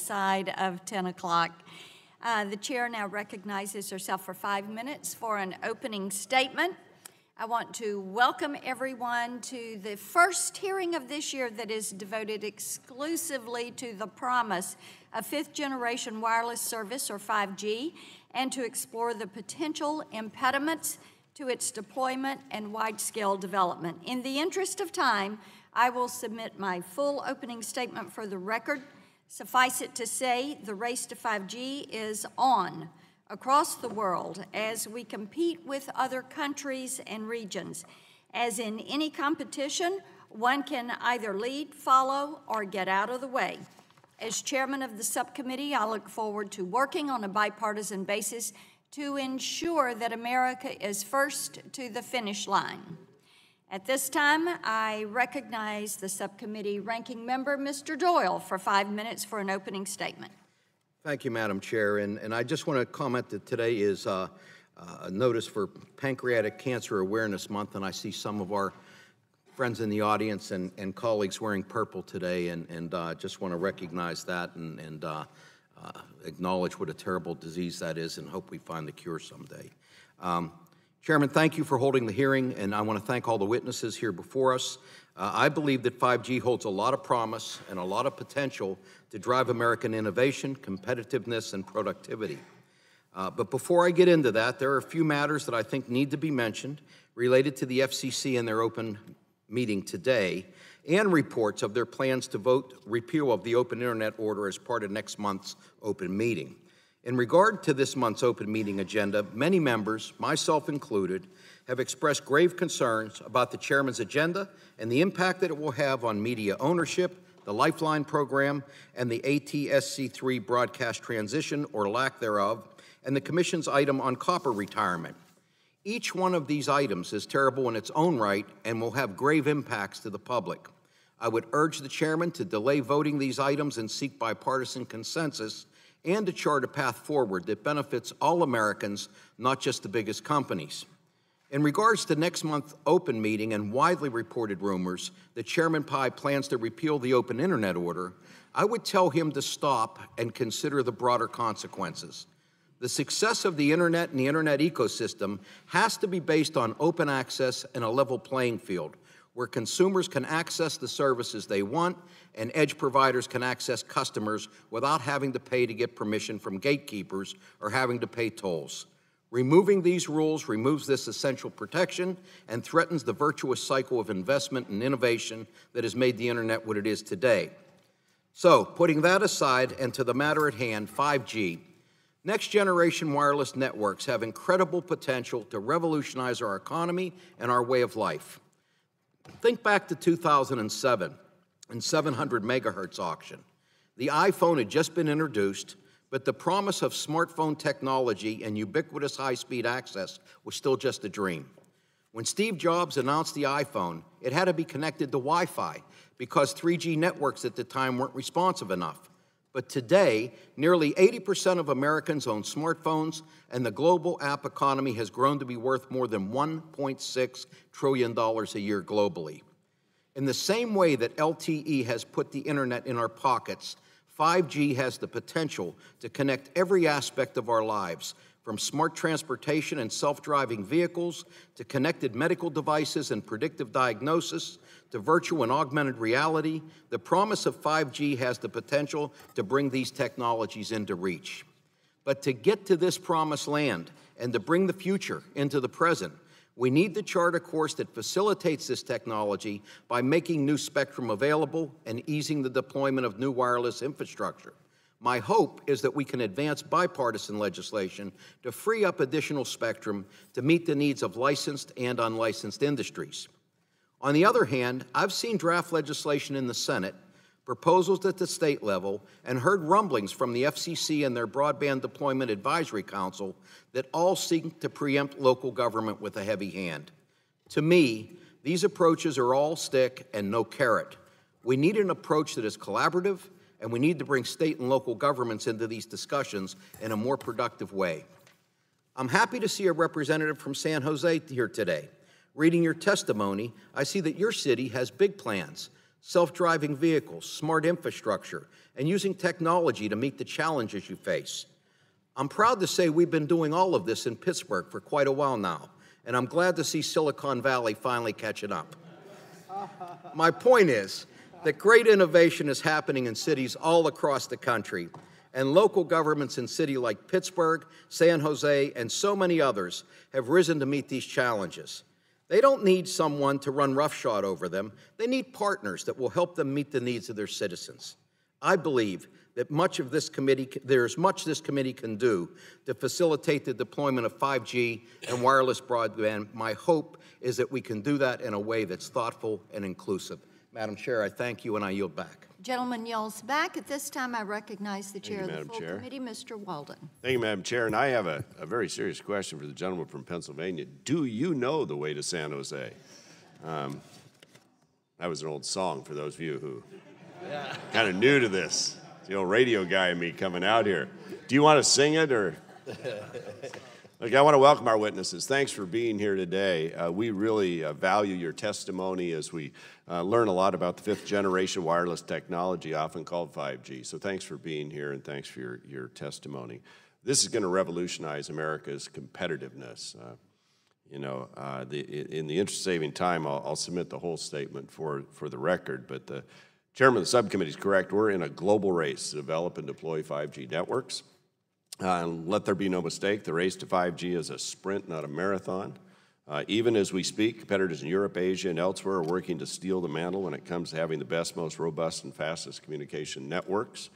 side of 10 o'clock. The chair now recognizes herself for 5 minutes for an opening statement. I want to welcome everyone to the first hearing of this year that is devoted exclusively to the promise of fifth-generation wireless service, or 5G, and to explore the potential impediments to its deployment and wide-scale development. In the interest of time, I will submit my full opening statement for the record. Suffice it to say, the race to 5G is on across the world as we compete with other countries and regions. As in any competition, one can either lead, follow, or get out of the way. As chairman of the subcommittee, I look forward to working on a bipartisan basis to ensure that America is first to the finish line. At this time, I recognize the subcommittee ranking member, Mr. Doyle, for 5 minutes for an opening statement. Thank you, Madam Chair. And I just want to comment that today is a notice for Pancreatic Cancer Awareness Month, and I see some of our friends in the audience and colleagues wearing purple today, and just want to recognize that and acknowledge what a terrible disease that is and hope we find the cure someday. Chairman, thank you for holding the hearing, and I want to thank all the witnesses here before us. I believe that 5G holds a lot of promise and a lot of potential to drive American innovation, competitiveness, and productivity. But before I get into that, there are a few matters that I think need to be mentioned related to the FCC and their open meeting today, and reports of their plans to vote repeal of the Open Internet Order as part of next month's open meeting. In regard to this month's open meeting agenda, many members, myself included, have expressed grave concerns about the chairman's agenda and the impact that it will have on media ownership, the Lifeline program, and the ATSC3 broadcast transition, or lack thereof, and the Commission's item on copper retirement. Each one of these items is terrible in its own right and will have grave impacts to the public. I would urge the chairman to delay voting these items and seek bipartisan consensus and to chart a path forward that benefits all Americans, not just the biggest companies. In regards to next month's open meeting and widely reported rumors that Chairman Pai plans to repeal the Open Internet Order, I would tell him to stop and consider the broader consequences. The success of the Internet and the Internet ecosystem has to be based on open access and a level playing field, where consumers can access the services they want and edge providers can access customers without having to pay to get permission from gatekeepers or having to pay tolls. Removing these rules removes this essential protection and threatens the virtuous cycle of investment and innovation that has made the Internet what it is today. So, putting that aside and to the matter at hand, 5G, next-generation wireless networks have incredible potential to revolutionize our economy and our way of life. Think back to 2007 and 700 megahertz auction. The iPhone had just been introduced, but the promise of smartphone technology and ubiquitous high-speed access was still just a dream. When Steve Jobs announced the iPhone, it had to be connected to Wi-Fi because 3G networks at the time weren't responsive enough. But today, nearly 80% of Americans own smartphones, and the global app economy has grown to be worth more than $1.6 trillion a year globally. In the same way that LTE has put the Internet in our pockets, 5G has the potential to connect every aspect of our lives, from smart transportation and self-driving vehicles to connected medical devices and predictive diagnosis to virtual and augmented reality. The promise of 5G has the potential to bring these technologies into reach. But to get to this promised land and to bring the future into the present, we need to chart a course that facilitates this technology by making new spectrum available and easing the deployment of new wireless infrastructure. My hope is that we can advance bipartisan legislation to free up additional spectrum to meet the needs of licensed and unlicensed industries. On the other hand, I've seen draft legislation in the Senate, proposals at the state level, and heard rumblings from the FCC and their Broadband Deployment Advisory Council that all seek to preempt local government with a heavy hand. To me, these approaches are all stick and no carrot. We need an approach that is collaborative, and we need to bring state and local governments into these discussions in a more productive way. I'm happy to see a representative from San Jose here today. Reading your testimony, I see that your city has big plans, self-driving vehicles, smart infrastructure, and using technology to meet the challenges you face. I'm proud to say we've been doing all of this in Pittsburgh for quite a while now, and I'm glad to see Silicon Valley finally catching up. My point is that great innovation is happening in cities all across the country, and local governments in cities like Pittsburgh, San Jose, and so many others have risen to meet these challenges. They don't need someone to run roughshod over them. They need partners that will help them meet the needs of their citizens. I believe that there's much this committee can do to facilitate the deployment of 5G and wireless broadband. My hope is that we can do that in a way that's thoughtful and inclusive. Madam Chair, I thank you and I yield back. Gentleman yields back. At this time, I recognize the chair of the full committee, Mr. Walden. Thank you, Madam Chair. And I have a very serious question for the gentleman from Pennsylvania. Do you know the way to San Jose? That was an old song for those of you who kind of new to this. The old radio guy and me coming out here. Do you want to sing it or? Look, I want to welcome our witnesses. Thanks for being here today. We really value your testimony as we learn a lot about the fifth generation wireless technology, often called 5G. So thanks for being here and thanks for your testimony. This is going to revolutionize America's competitiveness. In the interest of saving time, I'll submit the whole statement for the record, but the chairman of the subcommittee is correct. We're in a global race to develop and deploy 5G networks. Let there be no mistake, the race to 5G is a sprint, not a marathon. Even as we speak, competitors in Europe, Asia, and elsewhere are working to steal the mantle when it comes to having the best, most robust, and fastest communication networks.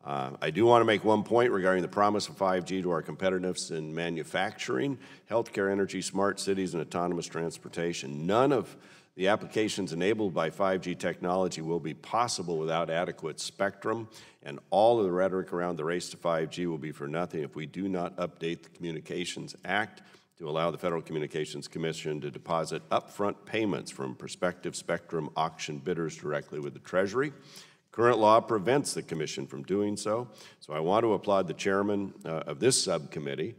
I do want to make one point regarding the promise of 5G to our competitiveness in manufacturing, healthcare, energy, smart cities, and autonomous transportation. None of the applications enabled by 5G technology will be possible without adequate spectrum, and all of the rhetoric around the race to 5G will be for nothing if we do not update the Communications Act to allow the Federal Communications Commission to deposit upfront payments from prospective spectrum auction bidders directly with the Treasury. Current law prevents the Commission from doing so, so I want to applaud the chairman of this subcommittee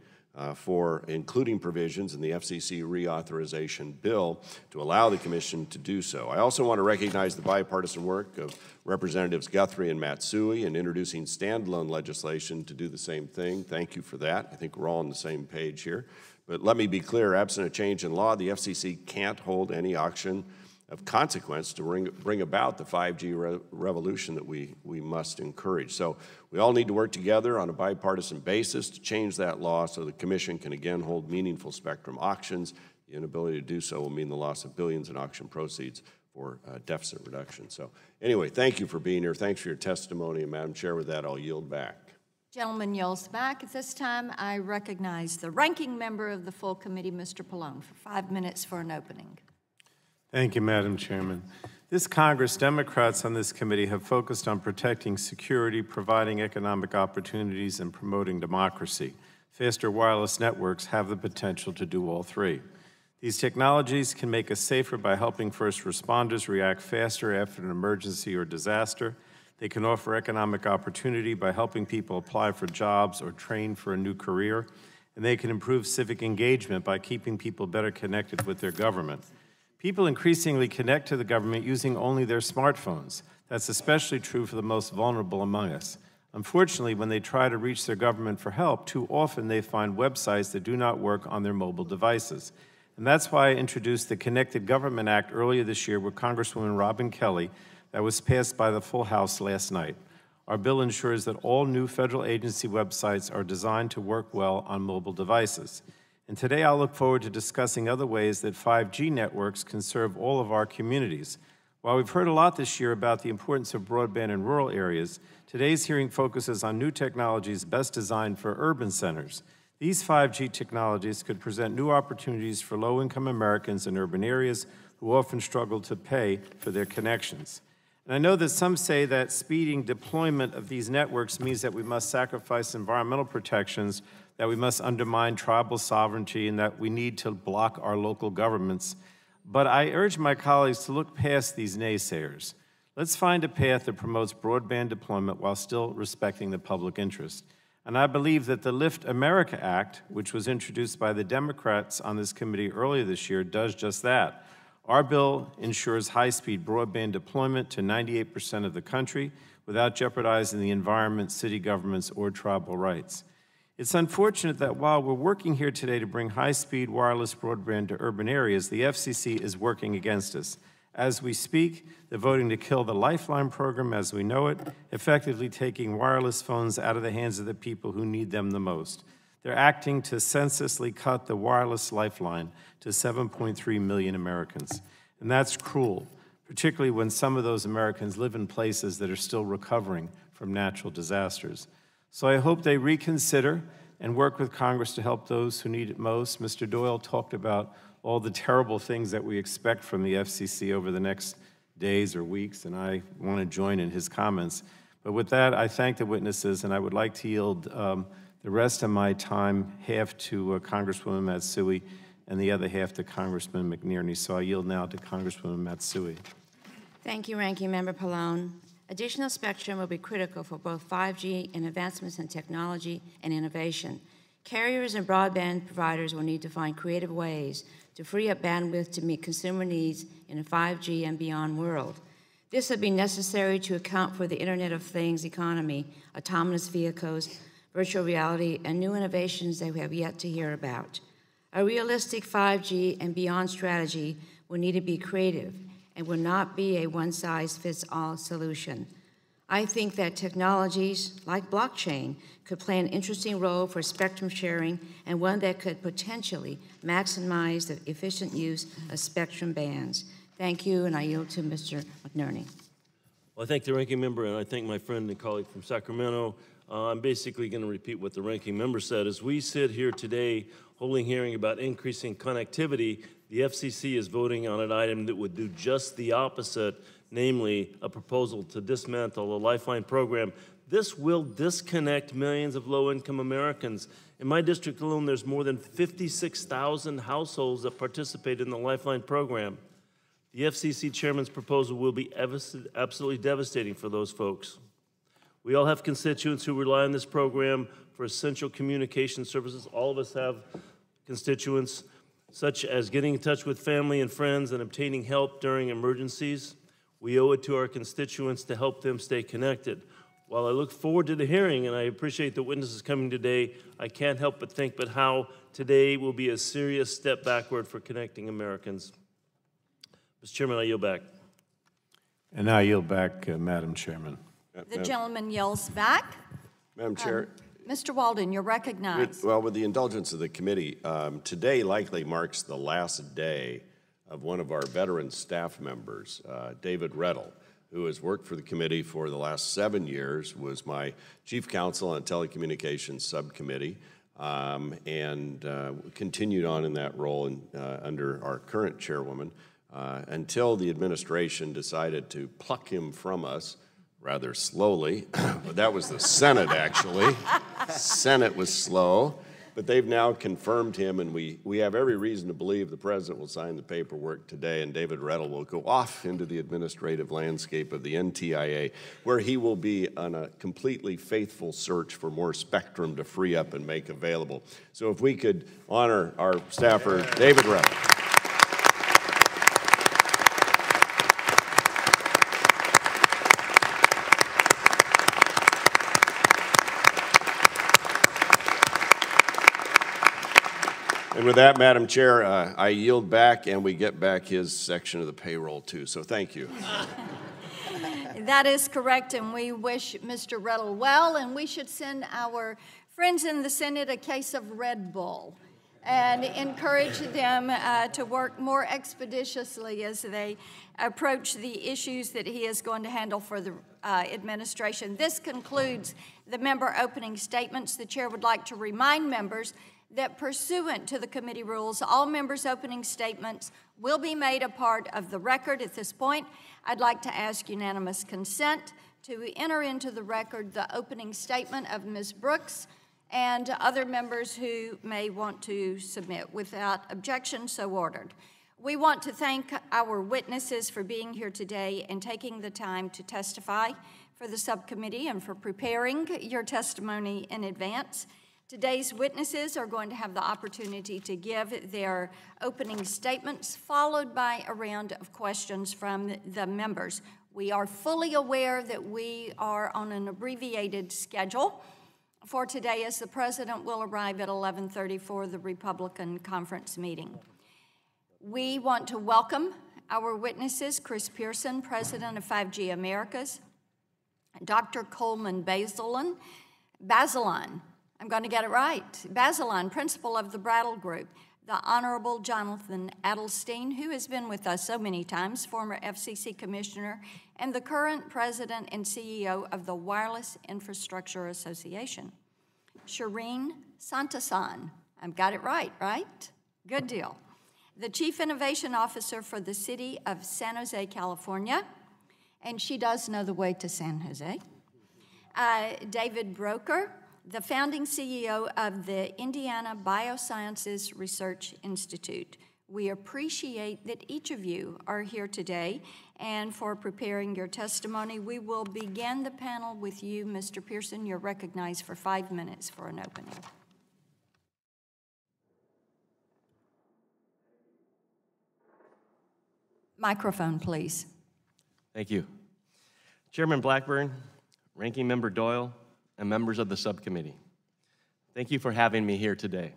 for including provisions in the FCC reauthorization bill to allow the Commission to do so. I also want to recognize the bipartisan work of Representatives Guthrie and Matsui in introducing standalone legislation to do the same thing. Thank you for that. I think we're all on the same page here. But let me be clear, absent a change in law, the FCC can't hold any auction of consequence to bring about the 5G revolution that we must encourage. So we all need to work together on a bipartisan basis to change that law so the Commission can again hold meaningful spectrum auctions. The inability to do so will mean the loss of billions in auction proceeds for deficit reduction. So anyway, thank you for being here. Thanks for your testimony. And Madam Chair, with that, I'll yield back. Gentleman yields back. At this time, I recognize the ranking member of the full committee, Mr. Pallone, for 5 minutes for an opening. Thank you, Madam Chairman. This Congress, Democrats on this committee have focused on protecting security, providing economic opportunities, and promoting democracy. Faster wireless networks have the potential to do all three. These technologies can make us safer by helping first responders react faster after an emergency or disaster. They can offer economic opportunity by helping people apply for jobs or train for a new career. And they can improve civic engagement by keeping people better connected with their government. People increasingly connect to the government using only their smartphones. That's especially true for the most vulnerable among us. Unfortunately, when they try to reach their government for help, too often they find websites that do not work on their mobile devices. And that's why I introduced the Connected Government Act earlier this year with Congresswoman Robin Kelly that was passed by the full House last night. Our bill ensures that all new federal agency websites are designed to work well on mobile devices. And today I'll look forward to discussing other ways that 5G networks can serve all of our communities. While we've heard a lot this year about the importance of broadband in rural areas, today's hearing focuses on new technologies best designed for urban centers. These 5G technologies could present new opportunities for low-income Americans in urban areas who often struggle to pay for their connections. And I know that some say that speeding deployment of these networks means that we must sacrifice environmental protections, that we must undermine tribal sovereignty, and that we need to block our local governments. But I urge my colleagues to look past these naysayers. Let's find a path that promotes broadband deployment while still respecting the public interest. And I believe that the Lift America Act, which was introduced by the Democrats on this committee earlier this year, does just that. Our bill ensures high-speed broadband deployment to 98% of the country without jeopardizing the environment, city governments, or tribal rights. It's unfortunate that while we're working here today to bring high-speed wireless broadband to urban areas, the FCC is working against us. As we speak, they're voting to kill the Lifeline program as we know it, effectively taking wireless phones out of the hands of the people who need them the most. They're acting to senselessly cut the wireless lifeline to 7.3 million Americans. And that's cruel, particularly when some of those Americans live in places that are still recovering from natural disasters. So I hope they reconsider and work with Congress to help those who need it most. Mr. Doyle talked about all the terrible things that we expect from the FCC over the next days or weeks, and I want to join in his comments. But with that, I thank the witnesses, and I would like to yield the rest of my time, half to Congresswoman Matsui and the other half to Congressman McNerney. So I yield now to Congresswoman Matsui. Thank you, Ranking Member Pallone. Additional spectrum will be critical for both 5G and advancements in technology and innovation. Carriers and broadband providers will need to find creative ways to free up bandwidth to meet consumer needs in a 5G and beyond world. This will be necessary to account for the Internet of Things economy, autonomous vehicles, virtual reality, and new innovations that we have yet to hear about. A realistic 5G and beyond strategy will need to be creative and will not be a one-size-fits-all solution. I think that technologies like blockchain could play an interesting role for spectrum sharing and one that could potentially maximize the efficient use of spectrum bands. Thank you, and I yield to Mr. McNerney. Well, I thank the ranking member, and I thank my friend and colleague from Sacramento. I'm basically going to repeat what the ranking member said. As we sit here today holding hearing about increasing connectivity, the FCC is voting on an item that would do just the opposite, namely a proposal to dismantle the Lifeline program. This will disconnect millions of low-income Americans. In my district alone, there's more than 56,000 households that participate in the Lifeline program. The FCC chairman's proposal will be absolutely devastating for those folks. We all have constituents who rely on this program for essential communication services. All of us have constituents, such as getting in touch with family and friends and obtaining help during emergencies. We owe it to our constituents to help them stay connected. While I look forward to the hearing and I appreciate the witnesses coming today, I can't help but think about how today will be a serious step backward for connecting Americans. Mr. Chairman, I yield back. And I yield back, Madam Chairman. The gentleman yells back. Madam Chair. Mr. Walden, you're recognized. Well, with the indulgence of the committee, today likely marks the last day of one of our veteran staff members, David Rettel, who has worked for the committee for the last 7 years, was my chief counsel on telecommunications subcommittee, and continued on in that role under our current chairwoman until the administration decided to pluck him from us rather slowly. But that was the Senate, actually. Senate was slow. But they've now confirmed him, and we have every reason to believe the president will sign the paperwork today, and David Rettel will go off into the administrative landscape of the NTIA, where he will be on a completely faithful search for more spectrum to free up and make available. So if we could honor our staffer, David Rettel. And with that, Madam Chair, I yield back, and we get back his section of the payroll, too. So thank you. That is correct, and we wish Mr. Rettel well, and we should send our friends in the Senate a case of Red Bull and encourage them to work more expeditiously as they approach the issues that he is going to handle for the administration. This concludes the member opening statements. The chair would like to remind members that pursuant to the committee rules, all members' opening statements will be made a part of the record. At this point, I'd like to ask unanimous consent to enter into the record the opening statement of Ms. Brooks and other members who may want to submit. Without objection, so ordered. We want to thank our witnesses for being here today and taking the time to testify for the subcommittee and for preparing your testimony in advance. Today's witnesses are going to have the opportunity to give their opening statements, followed by a round of questions from the members. We are fully aware that we are on an abbreviated schedule for today, as the president will arrive at 11:30 for the Republican conference meeting. We want to welcome our witnesses, Chris Pearson, president of 5G Americas, Dr. Coleman Bazelon, I'm going to get it right, Bazelon, principal of the Brattle Group, the Honorable Jonathan Adelstein, who has been with us so many times, former FCC commissioner, and the current president and CEO of the Wireless Infrastructure Association. Shireen Santasan, I've got it right, right? Good deal. The Chief Innovation Officer for the City of San Jose, California, and she does know the way to San Jose. David Broker, the founding CEO of the Indiana Biosciences Research Institute. We appreciate that each of you are here today and for preparing your testimony. We will begin the panel with you, Mr. Pearson. You're recognized for 5 minutes for an opening. Microphone, please. Thank you. Chairman Blackburn, Ranking Member Doyle, and members of the subcommittee, thank you for having me here today.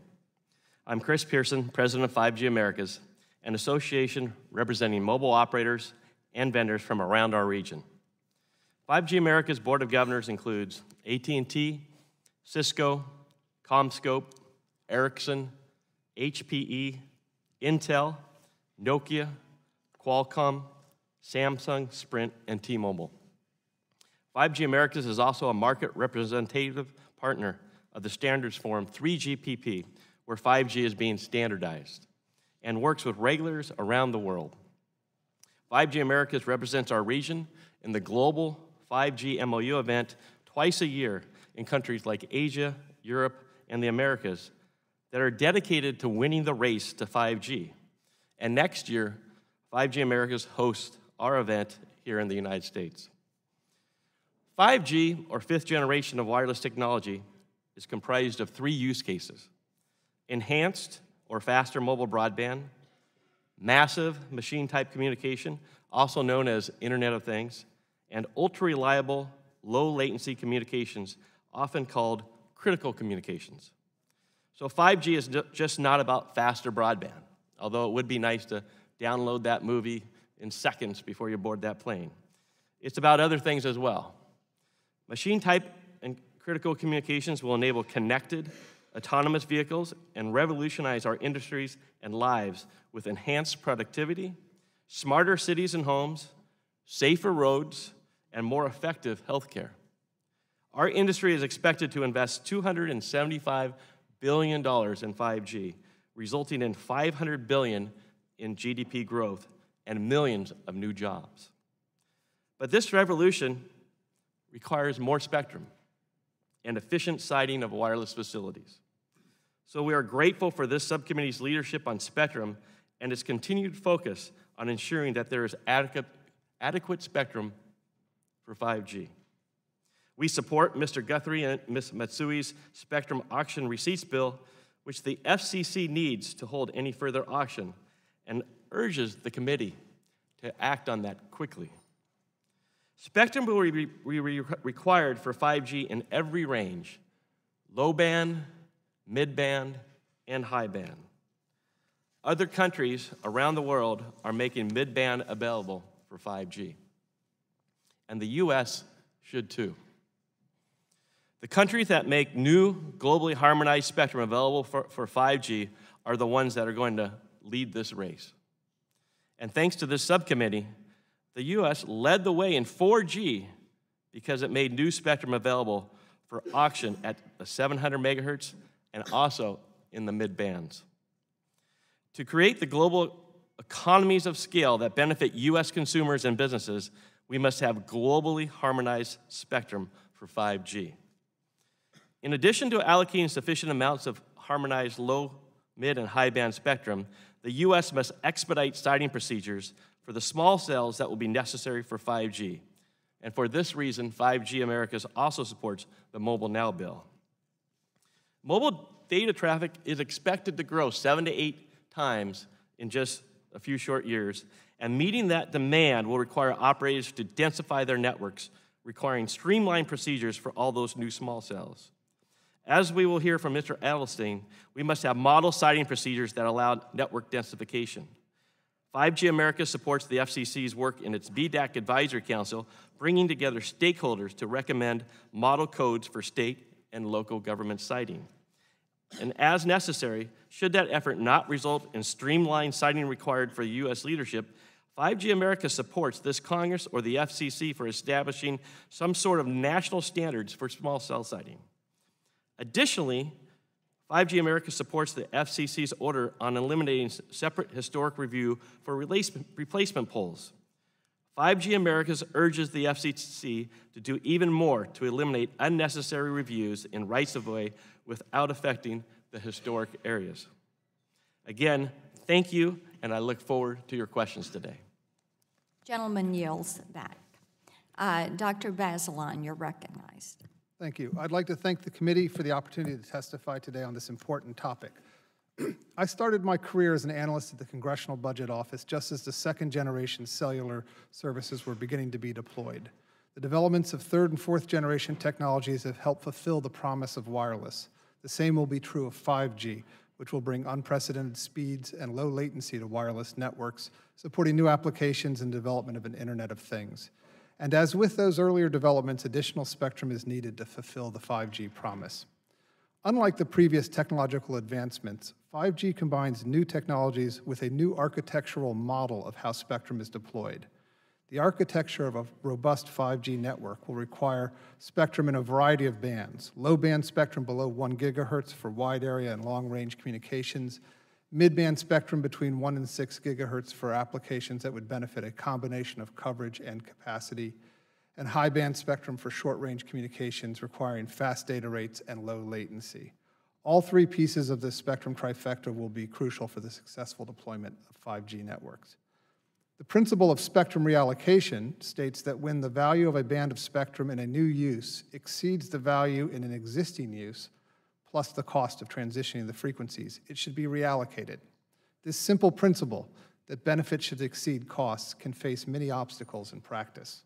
I'm Chris Pearson, president of 5G Americas, an association representing mobile operators and vendors from around our region. 5G Americas Board of Governors includes AT&T, Cisco, CommScope, Ericsson, HPE, Intel, Nokia, Qualcomm, Samsung, Sprint, and T-Mobile. 5G Americas is also a market representative partner of the Standards Forum 3GPP, where 5G is being standardized, and works with regulators around the world. 5G Americas represents our region in the global 5G MOU event twice a year in countries like Asia, Europe, and the Americas that are dedicated to winning the race to 5G. And next year, 5G Americas hosts our event here in the United States. 5G, or fifth generation of wireless technology, is comprised of 3 use cases: enhanced or faster mobile broadband, massive machine-type communication, also known as Internet of Things, and ultra-reliable, low-latency communications, often called critical communications. So 5G is just not about faster broadband, although it would be nice to download that movie in seconds before you board that plane. It's about other things as well. Machine-type and critical communications will enable connected, autonomous vehicles and revolutionize our industries and lives with enhanced productivity, smarter cities and homes, safer roads, and more effective healthcare. Our industry is expected to invest $275 billion in 5G, resulting in $500 billion in GDP growth and millions of new jobs. But this revolution requires more spectrum and efficient siting of wireless facilities. So we are grateful for this subcommittee's leadership on spectrum and its continued focus on ensuring that there is adequate spectrum for 5G. We support Mr. Guthrie and Ms. Matsui's spectrum auction receipts bill, which the FCC needs to hold any further auction, and urges the committee to act on that quickly. Spectrum will be required for 5G in every range: low band, mid band, and high band. Other countries around the world are making mid band available for 5G, and the US should too. The countries that make new globally harmonized spectrum available for 5G are the ones that are going to lead this race. And thanks to this subcommittee, the US led the way in 4G because it made new spectrum available for auction at the 700 megahertz and also in the mid bands. To create the global economies of scale that benefit US consumers and businesses, we must have globally harmonized spectrum for 5G. In addition to allocating sufficient amounts of harmonized low, mid, and high band spectrum, the US must expedite siting procedures for the small cells that will be necessary for 5G. And for this reason, 5G Americas also supports the Mobile Now bill. Mobile data traffic is expected to grow 7 to 8 times in just a few short years, and meeting that demand will require operators to densify their networks, requiring streamlined procedures for all those new small cells. As we will hear from Mr. Adelstein, we must have model siting procedures that allow network densification. 5G America supports the FCC's work in its BDAC Advisory Council, bringing together stakeholders to recommend model codes for state and local government siting. And as necessary, should that effort not result in streamlined siting required for U.S. leadership, 5G America supports this Congress or the FCC for establishing some sort of national standards for small cell siting. Additionally, 5G America supports the FCC's order on eliminating separate historic review for replacement poles. 5G America urges the FCC to do even more to eliminate unnecessary reviews in rights-of-way without affecting the historic areas. Again, thank you, and I look forward to your questions today. Gentleman yields back. Dr. Bazelon, you're recognized. Thank you. I'd like to thank the committee for the opportunity to testify today on this important topic. I started my career as an analyst at the Congressional Budget Office just as the second-generation cellular services were beginning to be deployed. The developments of third and fourth generation technologies have helped fulfill the promise of wireless. The same will be true of 5G, which will bring unprecedented speeds and low latency to wireless networks, supporting new applications and development of an Internet of Things. And as with those earlier developments, additional spectrum is needed to fulfill the 5G promise. Unlike the previous technological advancements, 5G combines new technologies with a new architectural model of how spectrum is deployed. The architecture of a robust 5G network will require spectrum in a variety of bands: low-band spectrum below 1 gigahertz for wide area and long-range communications, mid-band spectrum between 1 and 6 gigahertz for applications that would benefit a combination of coverage and capacity, and high-band spectrum for short-range communications requiring fast data rates and low latency. All three pieces of this spectrum trifecta will be crucial for the successful deployment of 5G networks. The principle of spectrum reallocation states that when the value of a band of spectrum in a new use exceeds the value in an existing use, plus the cost of transitioning the frequencies, it should be reallocated. This simple principle that benefits should exceed costs can face many obstacles in practice.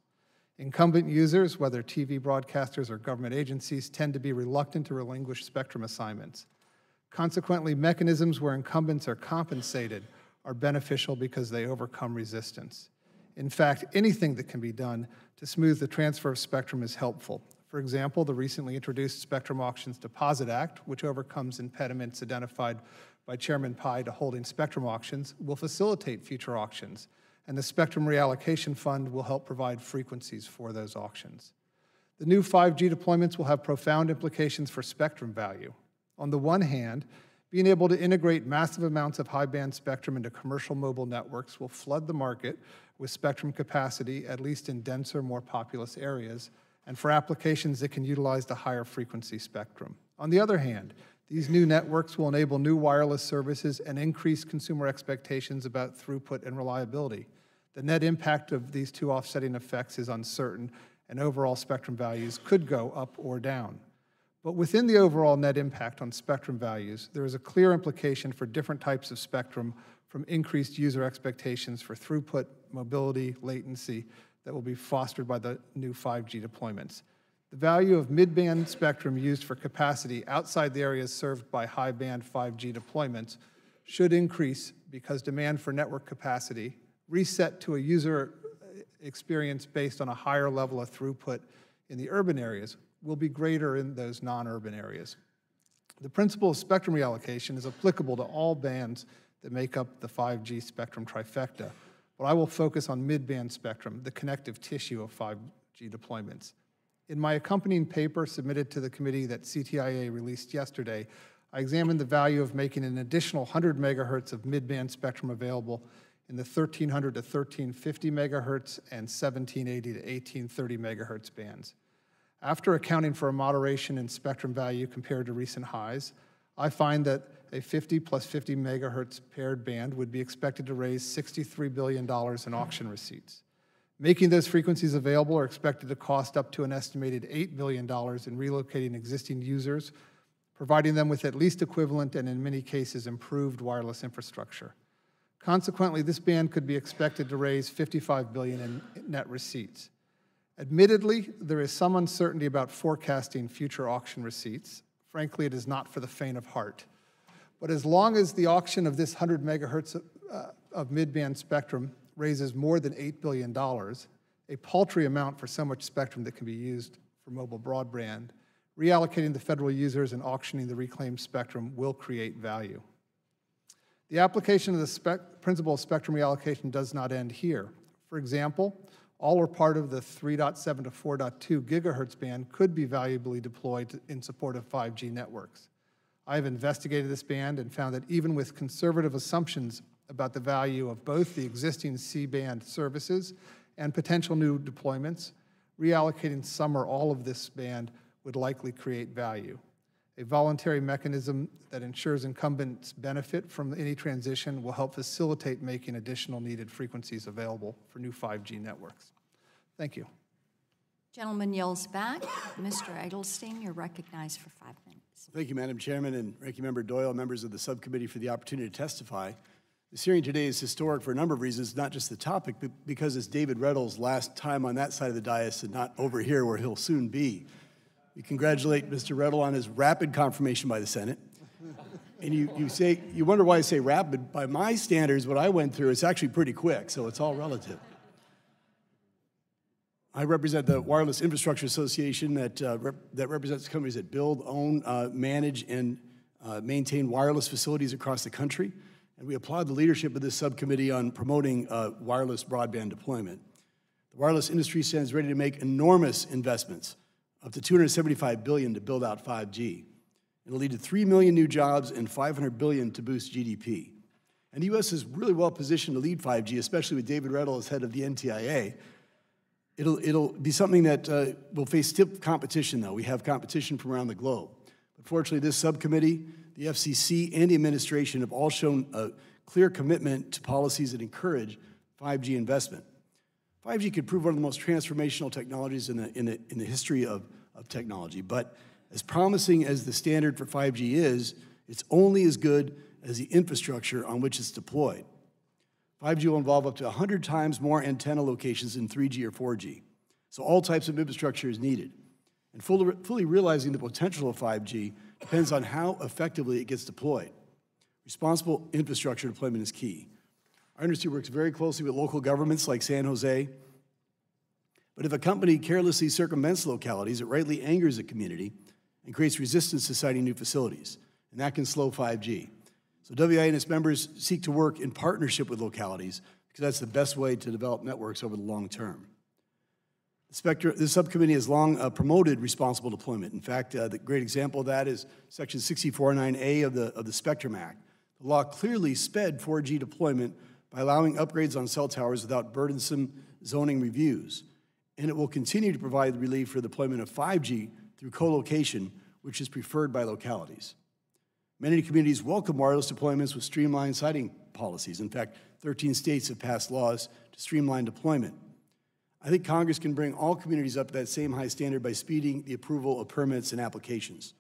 Incumbent users, whether TV broadcasters or government agencies, tend to be reluctant to relinquish spectrum assignments. Consequently, mechanisms where incumbents are compensated are beneficial because they overcome resistance. In fact, anything that can be done to smooth the transfer of spectrum is helpful. For example, the recently introduced Spectrum Auctions Deposit Act, which overcomes impediments identified by Chairman Pai to holding spectrum auctions, will facilitate future auctions, and the Spectrum Reallocation Fund will help provide frequencies for those auctions. The new 5G deployments will have profound implications for spectrum value. On the one hand, being able to integrate massive amounts of high-band spectrum into commercial mobile networks will flood the market with spectrum capacity, at least in denser, more populous areas, and for applications that can utilize the higher frequency spectrum. On the other hand, these new networks will enable new wireless services and increase consumer expectations about throughput and reliability. The net impact of these two offsetting effects is uncertain, and overall spectrum values could go up or down. But within the overall net impact on spectrum values, there is a clear implication for different types of spectrum from increased user expectations for throughput, mobility, latency that will be fostered by the new 5G deployments. The value of mid-band spectrum used for capacity outside the areas served by high-band 5G deployments should increase because demand for network capacity, reset to a user experience based on a higher level of throughput in the urban areas, will be greater in those non-urban areas. The principle of spectrum reallocation is applicable to all bands that make up the 5G spectrum trifecta, but I will focus on mid-band spectrum, the connective tissue of 5G deployments. In my accompanying paper submitted to the committee that CTIA released yesterday, I examined the value of making an additional 100 megahertz of mid-band spectrum available in the 1300 to 1350 megahertz and 1780 to 1830 megahertz bands. After accounting for a moderation in spectrum value compared to recent highs, I find that a 50 plus 50 megahertz paired band would be expected to raise $63 billion in auction receipts. Making those frequencies available are expected to cost up to an estimated $8 billion in relocating existing users, providing them with at least equivalent and in many cases improved wireless infrastructure. Consequently, this band could be expected to raise $55 billion in net receipts. Admittedly, there is some uncertainty about forecasting future auction receipts. Frankly, it is not for the faint of heart. But as long as the auction of this 100 megahertz of mid-band spectrum raises more than $8 billion, a paltry amount for so much spectrum that can be used for mobile broadband, reallocating the federal users and auctioning the reclaimed spectrum will create value. The application of the principle of spectrum reallocation does not end here. For example, all or part of the 3.7 to 4.2 gigahertz band could be valuably deployed in support of 5G networks. I have investigated this band and found that even with conservative assumptions about the value of both the existing C-band services and potential new deployments, reallocating some or all of this band would likely create value. A voluntary mechanism that ensures incumbents benefit from any transition will help facilitate making additional needed frequencies available for new 5G networks. Thank you. Gentleman yields back. Mr. Edelstein, you're recognized for 5 minutes. Thank you, Madam Chairman, and Ranking Member Doyle, members of the subcommittee, for the opportunity to testify. This hearing today is historic for a number of reasons, not just the topic, but because it's David Reddle's last time on that side of the dais and not over here where he'll soon be. We congratulate Mr. Reddle on his rapid confirmation by the Senate. And you wonder why I say rapid. By my standards, what I went through, it's actually pretty quick, so it's all relative. I represent the Wireless Infrastructure Association that represents companies that build, own, manage, and maintain wireless facilities across the country. And we applaud the leadership of this subcommittee on promoting wireless broadband deployment. The wireless industry stands ready to make enormous investments, up to $275 billion to build out 5G. It'll lead to 3 million new jobs and $500 billion to boost GDP. And the U.S. is really well positioned to lead 5G, especially with David Reddle as head of the NTIA. It'll be something that will face stiff competition, though. We have competition from around the globe. But fortunately, this subcommittee, the FCC, and the administration have all shown a clear commitment to policies that encourage 5G investment. 5G could prove one of the most transformational technologies in the history of technology. But as promising as the standard for 5G is, it's only as good as the infrastructure on which it's deployed. 5G will involve up to 100 times more antenna locations than 3G or 4G. So all types of infrastructure is needed. And fully realizing the potential of 5G depends on how effectively it gets deployed. Responsible infrastructure deployment is key. Our industry works very closely with local governments like San Jose. But if a company carelessly circumvents localities, it rightly angers the community and creates resistance to siting new facilities. And that can slow 5G. So WIA and its members seek to work in partnership with localities because that's the best way to develop networks over the long term. This subcommittee has long promoted responsible deployment. In fact, the great example of that is Section 64(9)A of the Spectrum Act. The law clearly sped 4G deployment by allowing upgrades on cell towers without burdensome zoning reviews. And it will continue to provide relief for the deployment of 5G through co-location, which is preferred by localities. Many communities welcome wireless deployments with streamlined siting policies. In fact, 13 states have passed laws to streamline deployment. I think Congress can bring all communities up to that same high standard by speeding the approval of permits and applications.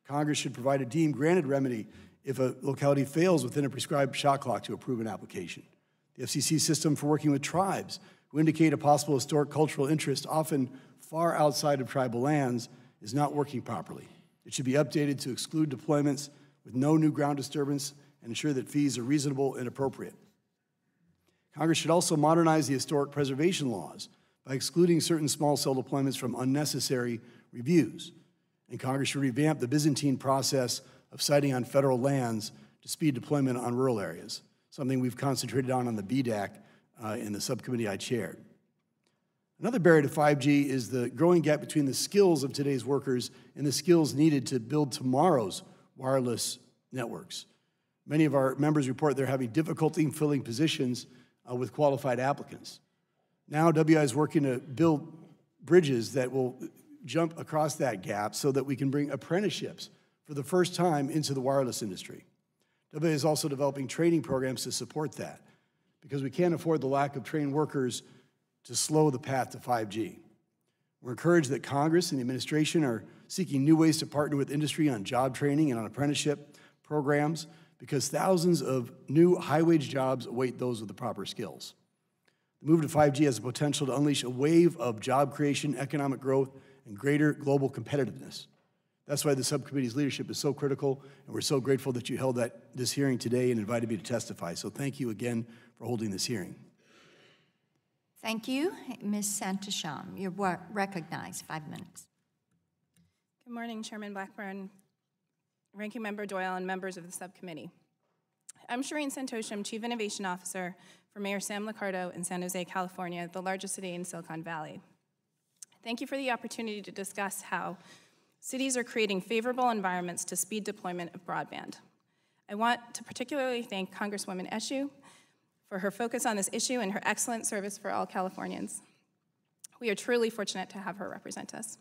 Congress should provide a deemed granted remedy if a locality fails within a prescribed shot clock to approve an application. The FCC system for working with tribes who indicate a possible historic cultural interest, often far outside of tribal lands, is not working properly. It should be updated to exclude deployments with no new ground disturbance and ensure that fees are reasonable and appropriate. Congress should also modernize the historic preservation laws by excluding certain small cell deployments from unnecessary reviews. And Congress should revamp the Byzantine process of siting on federal lands to speed deployment on rural areas, something we've concentrated on the BDAC in the subcommittee I chaired. Another barrier to 5G is the growing gap between the skills of today's workers and the skills needed to build tomorrow's wireless networks. Many of our members report they're having difficulty filling positions with qualified applicants. Now, WI is working to build bridges that will jump across that gap so that we can bring apprenticeships for the first time into the wireless industry. WI is also developing training programs to support that because we can't afford the lack of trained workers to slow the path to 5G. We're encouraged that Congress and the administration are seeking new ways to partner with industry on job training and on apprenticeship programs, because thousands of new high-wage jobs await those with the proper skills. The move to 5G has the potential to unleash a wave of job creation, economic growth, and greater global competitiveness. That's why the subcommittee's leadership is so critical, and we're so grateful that you held this hearing today and invited me to testify. So thank you again for holding this hearing. Thank you. Ms. Santasham, you're recognized, 5 minutes. Good morning, Chairman Blackburn, Ranking Member Doyle, and members of the subcommittee. I'm Shireen Santosham, Chief Innovation Officer for Mayor Sam Liccardo in San Jose, California, the largest city in Silicon Valley. Thank you for the opportunity to discuss how cities are creating favorable environments to speed deployment of broadband. I want to particularly thank Congresswoman Eshoo for her focus on this issue and her excellent service for all Californians. We are truly fortunate to have her represent us.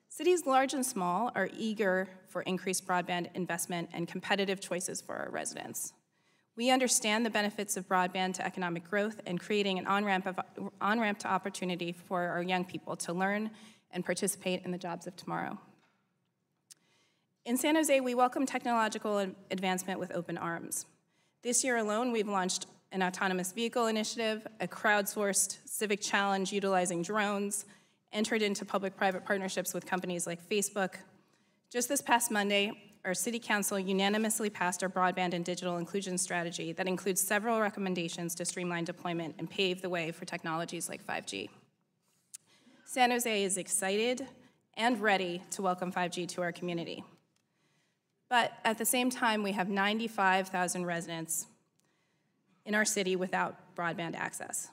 Cities large and small are eager for increased broadband investment and competitive choices for our residents. We understand the benefits of broadband to economic growth and creating an on-ramp to opportunity for our young people to learn and participate in the jobs of tomorrow. In San Jose, we welcome technological advancement with open arms. This year alone, we've launched an autonomous vehicle initiative, a crowdsourced civic challenge utilizing drones, entered into public-private partnerships with companies like Facebook. Just this past Monday, our City Council unanimously passed our broadband and digital inclusion strategy that includes several recommendations to streamline deployment and pave the way for technologies like 5G. San Jose is excited and ready to welcome 5G to our community. But at the same time, we have 95,000 residents in our city without broadband access.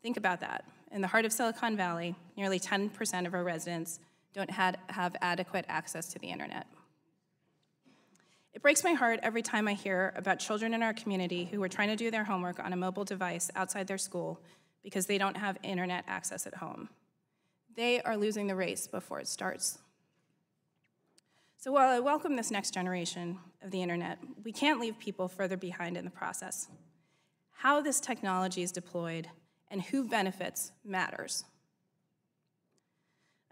Think about that. In the heart of Silicon Valley, nearly 10% of our residents don't have adequate access to the internet. It breaks my heart every time I hear about children in our community who are trying to do their homework on a mobile device outside their school because they don't have internet access at home. They are losing the race before it starts. So while I welcome this next generation of the internet, we can't leave people further behind in the process. How this technology is deployed and who benefits matters.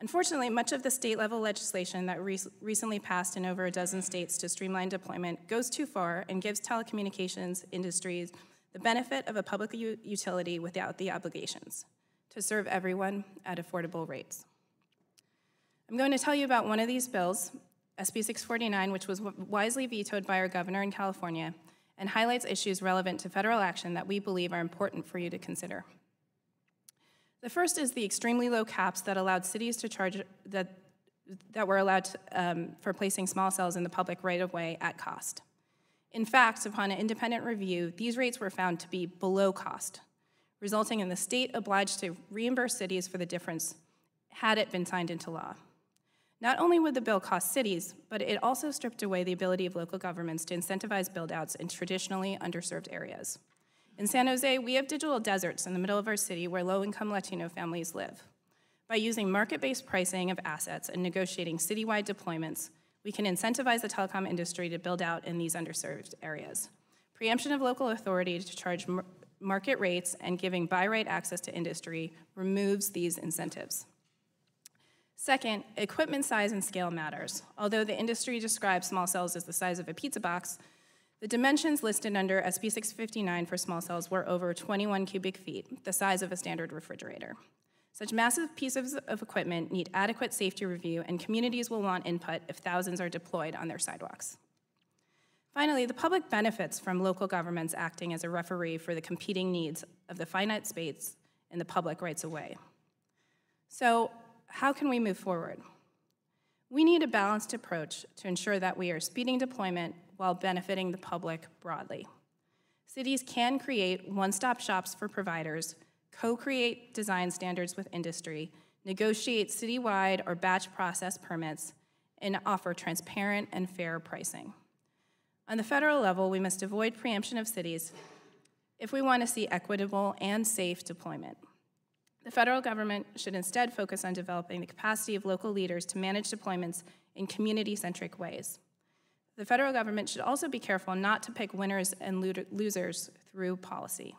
Unfortunately, much of the state-level legislation that recently passed in over a dozen states to streamline deployment goes too far and gives telecommunications industries the benefit of a public utility without the obligations to serve everyone at affordable rates. I'm going to tell you about one of these bills, SB 649, which was wisely vetoed by our governor in California and highlights issues relevant to federal action that we believe are important for you to consider. The first is the extremely low caps that allowed cities to charge that were allowed for placing small cells in the public right-of-way at cost. In fact, upon an independent review, these rates were found to be below cost, resulting in the state obliged to reimburse cities for the difference had it been signed into law. Not only would the bill cost cities, but it also stripped away the ability of local governments to incentivize build-outs in traditionally underserved areas. In San Jose, we have digital deserts in the middle of our city where low-income Latino families live. By using market-based pricing of assets and negotiating citywide deployments, we can incentivize the telecom industry to build out in these underserved areas. Preemption of local authority to charge market rates and giving by-right access to industry removes these incentives. Second, equipment size and scale matters. Although the industry describes small cells as the size of a pizza box, the dimensions listed under SB 659 for small cells were over 21 cubic feet, the size of a standard refrigerator. Such massive pieces of equipment need adequate safety review, and communities will want input if thousands are deployed on their sidewalks. Finally, the public benefits from local governments acting as a referee for the competing needs of the finite space in the public rights of way. So, how can we move forward? We need a balanced approach to ensure that we are speeding deployment while benefiting the public broadly. Cities can create one-stop shops for providers, co-create design standards with industry, negotiate citywide or batch process permits, and offer transparent and fair pricing. On the federal level, we must avoid preemption of cities if we want to see equitable and safe deployment. The federal government should instead focus on developing the capacity of local leaders to manage deployments in community-centric ways. The federal government should also be careful not to pick winners and losers through policy.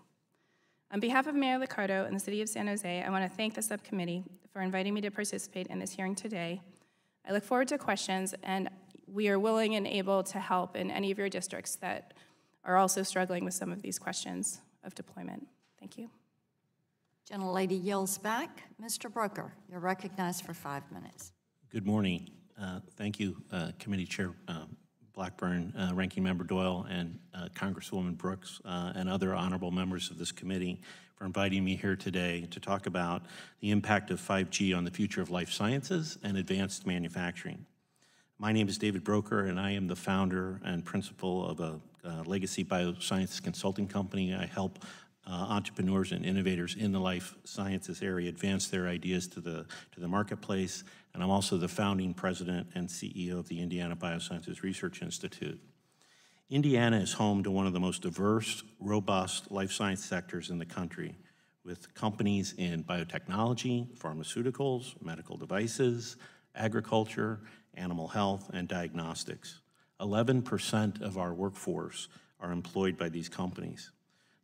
On behalf of Mayor Liccardo and the City of San Jose, I want to thank the subcommittee for inviting me to participate in this hearing today. I look forward to questions, and we are willing and able to help in any of your districts that are also struggling with some of these questions of deployment. Thank you. Gentlelady yields back. Mr. Broker, you're recognized for 5 minutes. Good morning. Thank you, Committee Chair Blackburn, Ranking Member Doyle, and Congresswoman Brooks, and other honorable members of this committee for inviting me here today to talk about the impact of 5G on the future of life sciences and advanced manufacturing. My name is David Broker, and I am the founder and principal of a legacy bioscience consulting company. I help entrepreneurs and innovators in the life sciences area advance their ideas to the marketplace, and I'm also the founding president and CEO of the Indiana Biosciences Research Institute. Indiana is home to one of the most diverse, robust life science sectors in the country, with companies in biotechnology, pharmaceuticals, medical devices, agriculture, animal health, and diagnostics. 11% of our workforce are employed by these companies.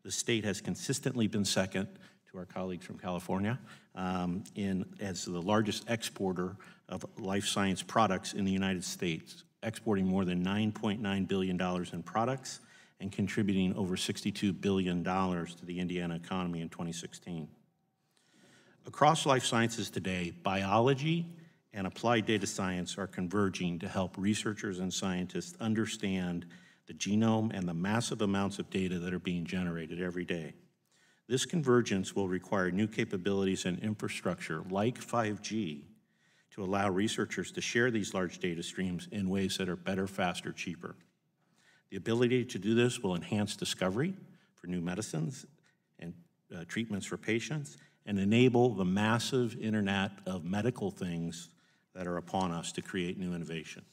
The state has consistently been second to our colleagues from California as the largest exporter of life science products in the United States, exporting more than $9.9 billion in products and contributing over $62 billion to the Indiana economy in 2016. Across life sciences today, biology and applied data science are converging to help researchers and scientists understand the genome and the massive amounts of data that are being generated every day. This convergence will require new capabilities and infrastructure like 5G to allow researchers to share these large data streams in ways that are better, faster, cheaper. The ability to do this will enhance discovery for new medicines and treatments for patients and enable the massive internet of medical things that are upon us to create new innovations.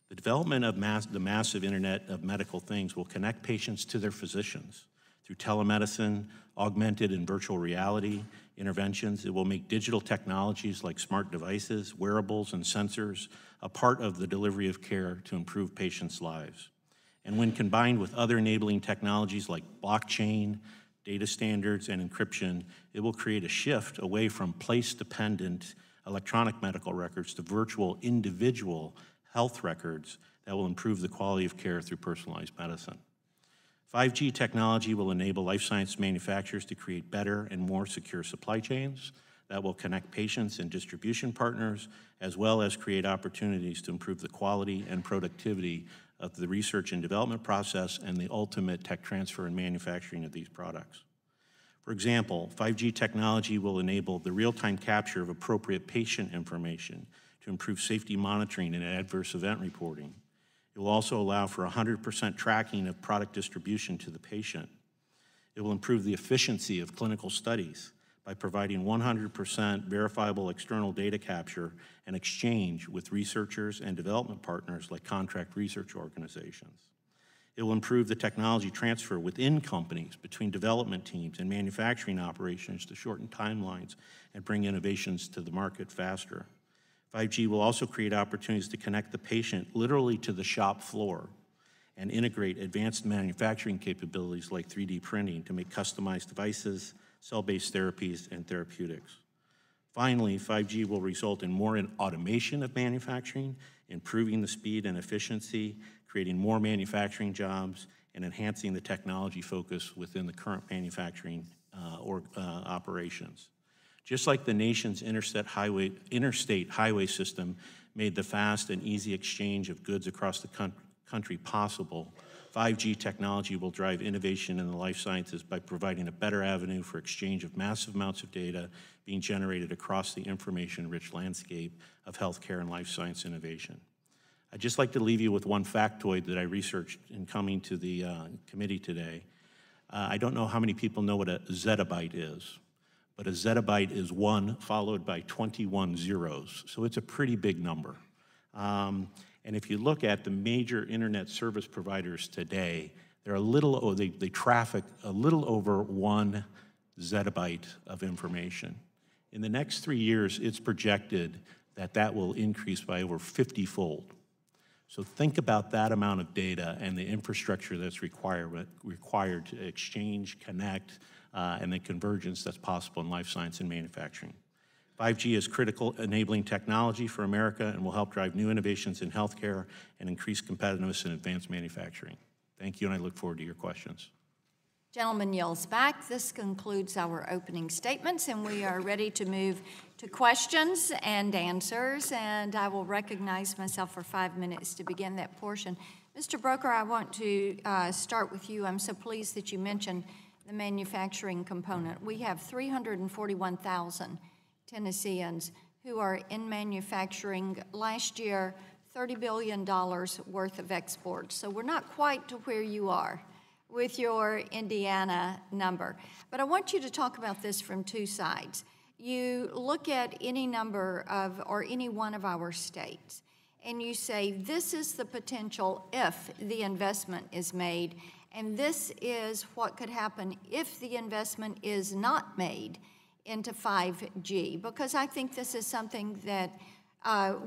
The development of the massive internet of medical things will connect patients to their physicians through telemedicine, augmented and virtual reality interventions. It will make digital technologies like smart devices, wearables, and sensors a part of the delivery of care to improve patients' lives. And when combined with other enabling technologies like blockchain, data standards, and encryption, it will create a shift away from place-dependent electronic medical records to virtual individual health records that will improve the quality of care through personalized medicine. 5G technology will enable life science manufacturers to create better and more secure supply chains that will connect patients and distribution partners, as well as create opportunities to improve the quality and productivity of the research and development process and the ultimate tech transfer and manufacturing of these products. For example, 5G technology will enable the real-time capture of appropriate patient information to improve safety monitoring and adverse event reporting. It will also allow for 100% tracking of product distribution to the patient. It will improve the efficiency of clinical studies by providing 100% verifiable external data capture and exchange with researchers and development partners like contract research organizations. It will improve the technology transfer within companies between development teams and manufacturing operations to shorten timelines and bring innovations to the market faster. 5G will also create opportunities to connect the patient literally to the shop floor and integrate advanced manufacturing capabilities like 3D printing to make customized devices, cell-based therapies, and therapeutics. Finally, 5G will result in more automation of manufacturing, improving the speed and efficiency, creating more manufacturing jobs, and enhancing the technology focus within the current manufacturing operations. Just like the nation's interstate highway system made the fast and easy exchange of goods across the country possible, 5G technology will drive innovation in the life sciences by providing a better avenue for exchange of massive amounts of data being generated across the information-rich landscape of healthcare and life science innovation. I'd just like to leave you with one factoid that I researched in coming to the committee today. I don't know how many people know what a zettabyte is, but a zettabyte is 1 followed by 21 zeros, so it's a pretty big number. And if you look at the major internet service providers today, they're they traffic a little over 1 zettabyte of information. In the next 3 years, it's projected that that will increase by over 50-fold. So think about that amount of data and the infrastructure that's required to exchange, connect, and the convergence that's possible in life science and manufacturing. 5G is critical enabling technology for America and will help drive new innovations in healthcare and increase competitiveness in advanced manufacturing. Thank you, and I look forward to your questions. Gentleman yields back. This concludes our opening statements, and we are ready to move to questions and answers, and I will recognize myself for 5 minutes to begin that portion. Mr. Broker, I want to start with you. I'm so pleased that you mentioned the manufacturing component. We have 341,000 Tennesseans who are in manufacturing. Last year, $30 billion worth of exports. So we're not quite to where you are with your Indiana number. But I want you to talk about this from two sides. You look at any number of, or any one of our states, and you say, this is the potential if the investment is made, and this is what could happen if the investment is not made into 5G, because I think this is something that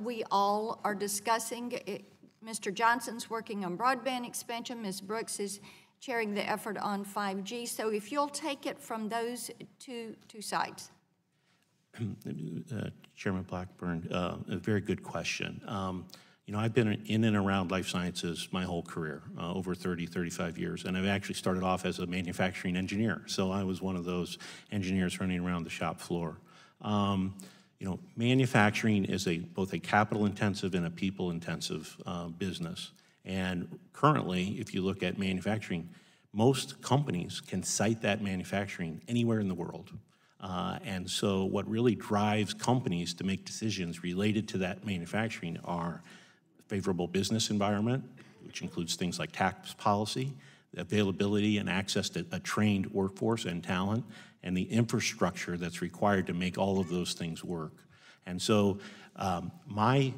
we all are discussing. Mr. Johnson's working on broadband expansion. Ms. Brooks is chairing the effort on 5G. So if you'll take it from those two sides. Chairman Blackburn, a very good question. You know, I've been in and around life sciences my whole career, over 30, 35 years, and I've actually started off as a manufacturing engineer. So I was one of those engineers running around the shop floor. You know, manufacturing is both a capital-intensive and a people-intensive business. And currently, if you look at manufacturing, most companies can site that manufacturing anywhere in the world. And so what really drives companies to make decisions related to that manufacturing are favorable business environment, which includes things like tax policy, the availability and access to a trained workforce and talent, and the infrastructure that's required to make all of those things work. And so my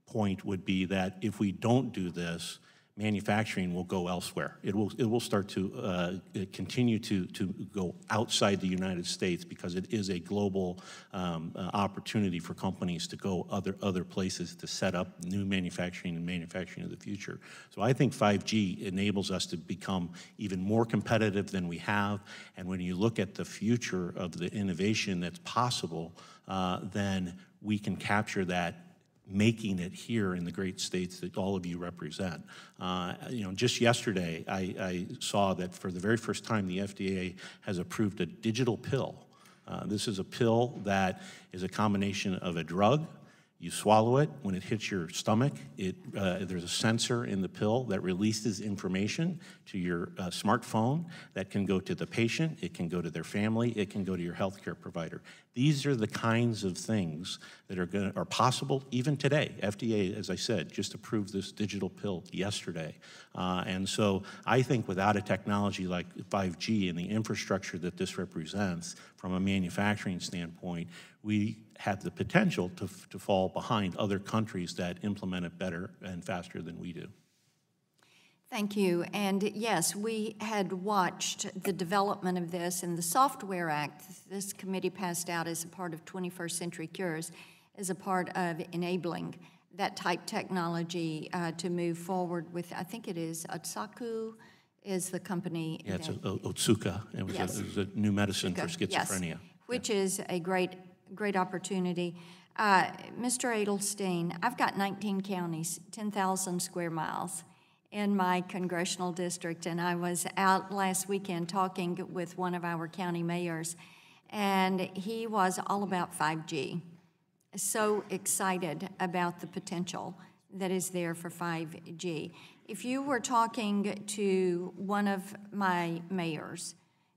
point would be that if we don't do this, manufacturing will go elsewhere. It will start to continue to go outside the United States because it is a global opportunity for companies to go other places to set up new manufacturing and manufacturing of the future. So I think 5G enables us to become even more competitive than we have. And when you look at the future of the innovation that's possible, then we can capture that, making it here in the great states that all of you represent. You know, just yesterday, I saw that for the very first time, the FDA has approved a digital pill. This is a pill that is a combination of a drug. You swallow it. When it hits your stomach, there's a sensor in the pill that releases information to your smartphone that can go to the patient, it can go to their family, it can go to your healthcare provider. These are the kinds of things that are possible even today. FDA, as I said, just approved this digital pill yesterday. And so I think without a technology like 5G and the infrastructure that this represents from a manufacturing standpoint, we have the potential to fall behind other countries that implement it better and faster than we do. Thank you. And yes, we had watched the development of this, and the Software Act this committee passed out as a part of 21st Century Cures, as a part of enabling that type technology to move forward with, I think it is Otsuka is the company. Yeah, it's Otsuka. It was a new medicine for schizophrenia. Yes, which is a great opportunity. Mr. Edelstein, I've got 19 counties, 10,000 square miles in my congressional district, and I was out last weekend talking with one of our county mayors, and he was all about 5G. So excited about the potential that is there for 5G. If you were talking to one of my mayors,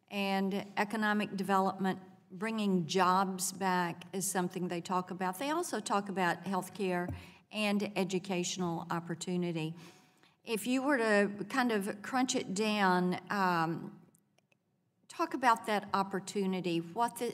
and economic development, bringing jobs back is something they talk about. They also talk about healthcare and educational opportunity. If you were to kind of crunch it down, talk about that opportunity.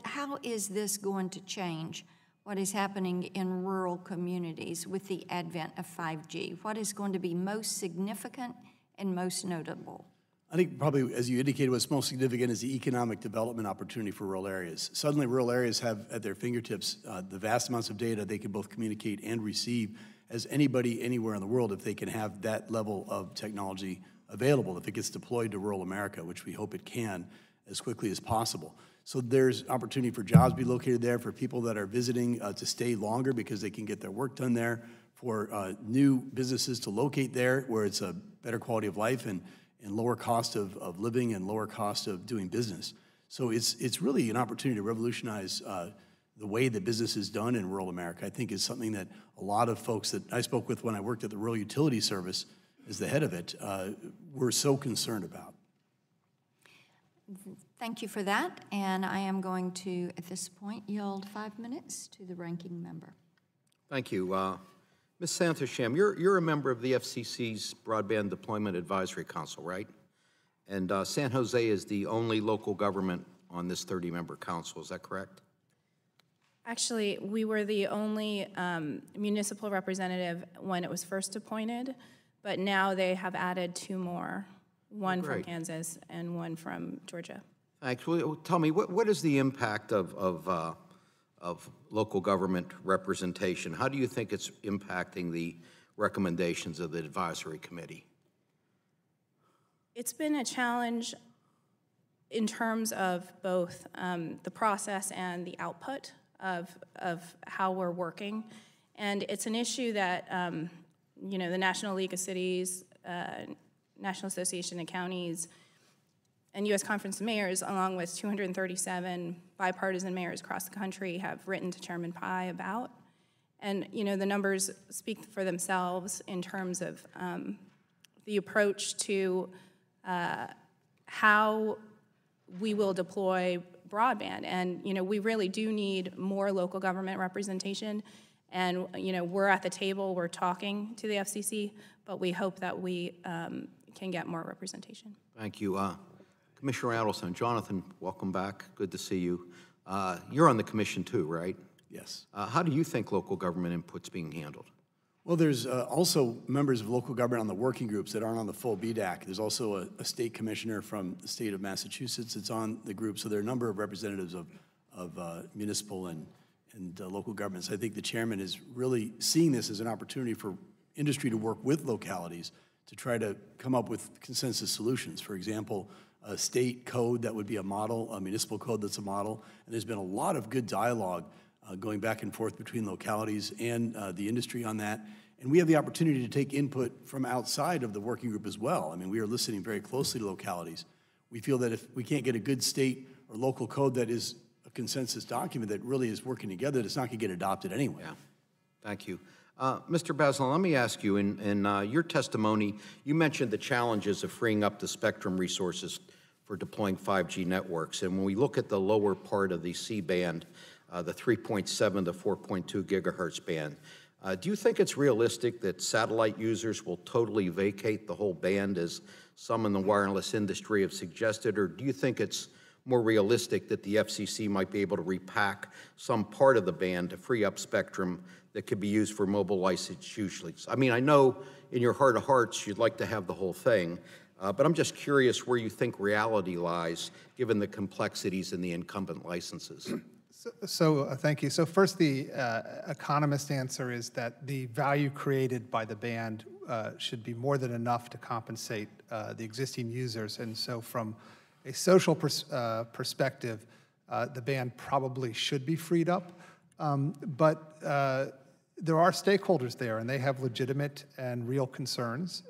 How is this going to change what is happening in rural communities with the advent of 5G? What is going to be most significant and most notable? I think probably, as you indicated, what's most significant is the economic development opportunity for rural areas. Suddenly, rural areas have at their fingertips the vast amounts of data they can both communicate and receive as anybody anywhere in the world if they can have that level of technology available, if it gets deployed to rural America, which we hope it can. as quickly as possible. So there's opportunity for jobs to be located there, for people that are visiting to stay longer because they can get their work done there, for new businesses to locate there where it's a better quality of life and lower cost of living and lower cost of doing business. So it's really an opportunity to revolutionize the way that business is done in rural America. I think is something that a lot of folks that I spoke with when I worked at the Rural Utility Service as the head of it were so concerned about. Thank you for that, and I am going to, at this point, yield 5 minutes to the ranking member. Thank you. Ms. Santasham, you're a member of the FCC's Broadband Deployment Advisory Council, right? And San Jose is the only local government on this 30-member council, is that correct? Actually, we were the only municipal representative when it was first appointed, but now they have added 2 more, one from Kansas and one from Georgia. Actually, tell me, what is the impact of local government representation? How do you think it's impacting the recommendations of the advisory committee? It's been a challenge in terms of both the process and the output of how we're working. And it's an issue that, you know, the National League of Cities, National Association of Counties, and U.S. Conference of Mayors, along with 237 bipartisan mayors across the country, have written to Chairman Pai about. And, you know, the numbers speak for themselves in terms of the approach to how we will deploy broadband. And, you know, we really do need more local government representation. And, you know, we're at the table, we're talking to the FCC, but we hope that we can get more representation. Thank you. Commissioner Adelson, Jonathan, welcome back. Good to see you. You're on the commission too, right? Yes. How do you think local government input's being handled? Well, there's also members of local government on the working groups that aren't on the full BDAC. There's also a state commissioner from the state of Massachusetts that's on the group. So there are a number of representatives of municipal and local governments. I think the chairman is really seeing this as an opportunity for industry to work with localities to try to come up with consensus solutions. For example, a state code that would be a model, a municipal code that's a model. And there's been a lot of good dialogue going back and forth between localities and the industry on that. And we have the opportunity to take input from outside of the working group as well. I mean, we are listening very closely to localities. We feel that if we can't get a good state or local code that is a consensus document that really is working together, it's not going to get adopted anyway. Yeah, thank you. Mr. Basil, let me ask you, in your testimony, you mentioned the challenges of freeing up the spectrum resources for deploying 5G networks. And when we look at the lower part of the C-band, the 3.7 to 4.2 gigahertz band, do you think it's realistic that satellite users will totally vacate the whole band, as some in the wireless industry have suggested, or do you think it's more realistic that the FCC might be able to repack some part of the band to free up spectrum that could be used for mobile license use? I mean, I know in your heart of hearts you'd like to have the whole thing, but I'm just curious where you think reality lies, given the complexities in the incumbent licenses. Thank you. So first, the economist answer is that the value created by the band should be more than enough to compensate the existing users. And so from a social perspective, the band probably should be freed up. But there are stakeholders there, and they have legitimate and real concerns.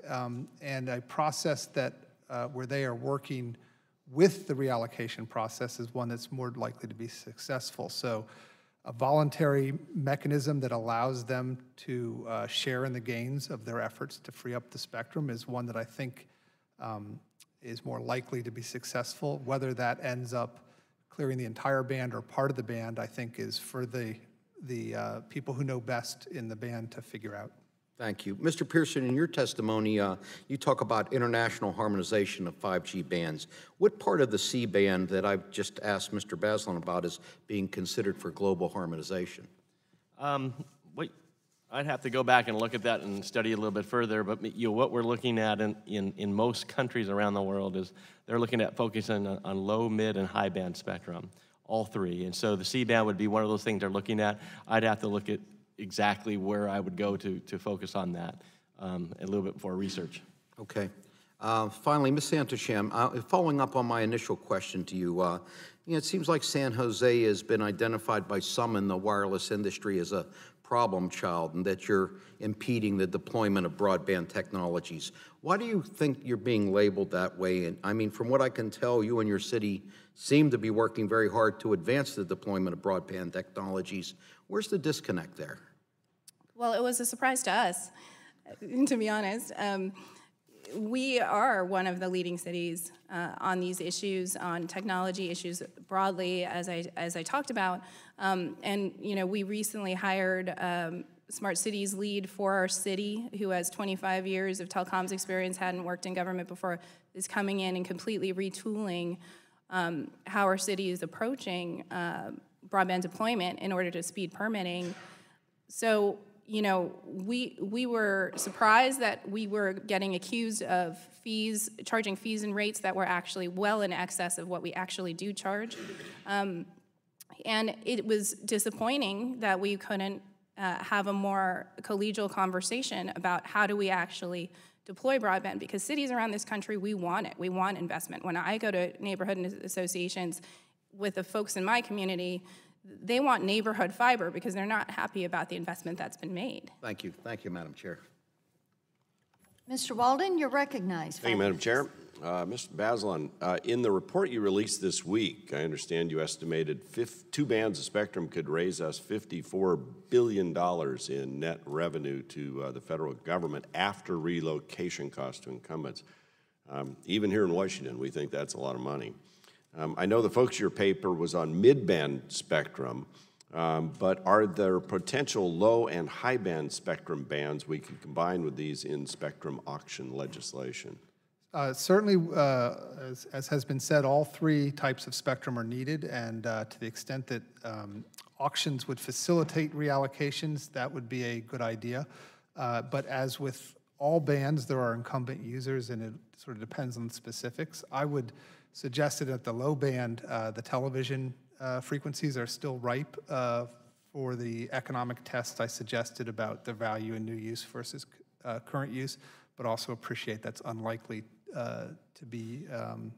And a process that where they are working with the reallocation process is one that's more likely to be successful. So a voluntary mechanism that allows them to share in the gains of their efforts to free up the spectrum is one that I think is more likely to be successful. Whether that ends up clearing the entire band or part of the band, I think is for the people who know best in the band to figure out. Thank you. Mr. Pearson, in your testimony, you talk about international harmonization of 5G bands. What part of the C-band that I've just asked Mr. Baslin about is being considered for global harmonization? I'd have to go back and look at that and study a little bit further, but what we're looking at in most countries around the world is they're looking at focusing on low, mid, and high band spectrum, all three. And so the C-band would be one of those things they're looking at. I'd have to look at exactly where I would go to focus on that a little bit for research. Okay. Finally, Ms. Santasham, following up on my initial question to you, it seems like San Jose has been identified by some in the wireless industry as a problem child and that you're impeding the deployment of broadband technologies. Why do you think you're being labeled that way? And I mean, from what I can tell, you and your city seem to be working very hard to advance the deployment of broadband technologies. Where's the disconnect there? Well, it was a surprise to us, to be honest. We are one of the leading cities on these issues, on technology issues broadly, as I talked about. And we recently hired Smart Cities lead for our city, who has 25 years of telecoms experience, hadn't worked in government before, is coming in and completely retooling how our city is approaching broadband deployment in order to speed permitting. So we were surprised that we were getting accused of charging fees and rates that were actually well in excess of what we actually do charge. And it was disappointing that we couldn't have a more collegial conversation about how do we actually deploy broadband, because cities around this country, we want it. We want investment. When I go to neighborhood associations with the folks in my community, they want neighborhood fiber because they're not happy about the investment that's been made. Thank you. Thank you, Madam Chair. Mr. Walden, you're recognized. Thank you, Madam Chair. Mr. Bazelon, in the report you released this week, I understand you estimated 2 bands of spectrum could raise us $54 billion in net revenue to the federal government after relocation costs to incumbents. Even here in Washington, we think that's a lot of money. I know the focus of your paper was on mid-band spectrum, but are there potential low and high-band spectrum bands we can combine with these in spectrum auction legislation? Certainly, as has been said, all 3 types of spectrum are needed, and to the extent that auctions would facilitate reallocations, that would be a good idea. But as with all bands, there are incumbent users, and it sort of depends on the specifics. I would suggest that at the low band, the television frequencies are still ripe for the economic tests I suggested about the value in new use versus current use, but also appreciate that's unlikely to be an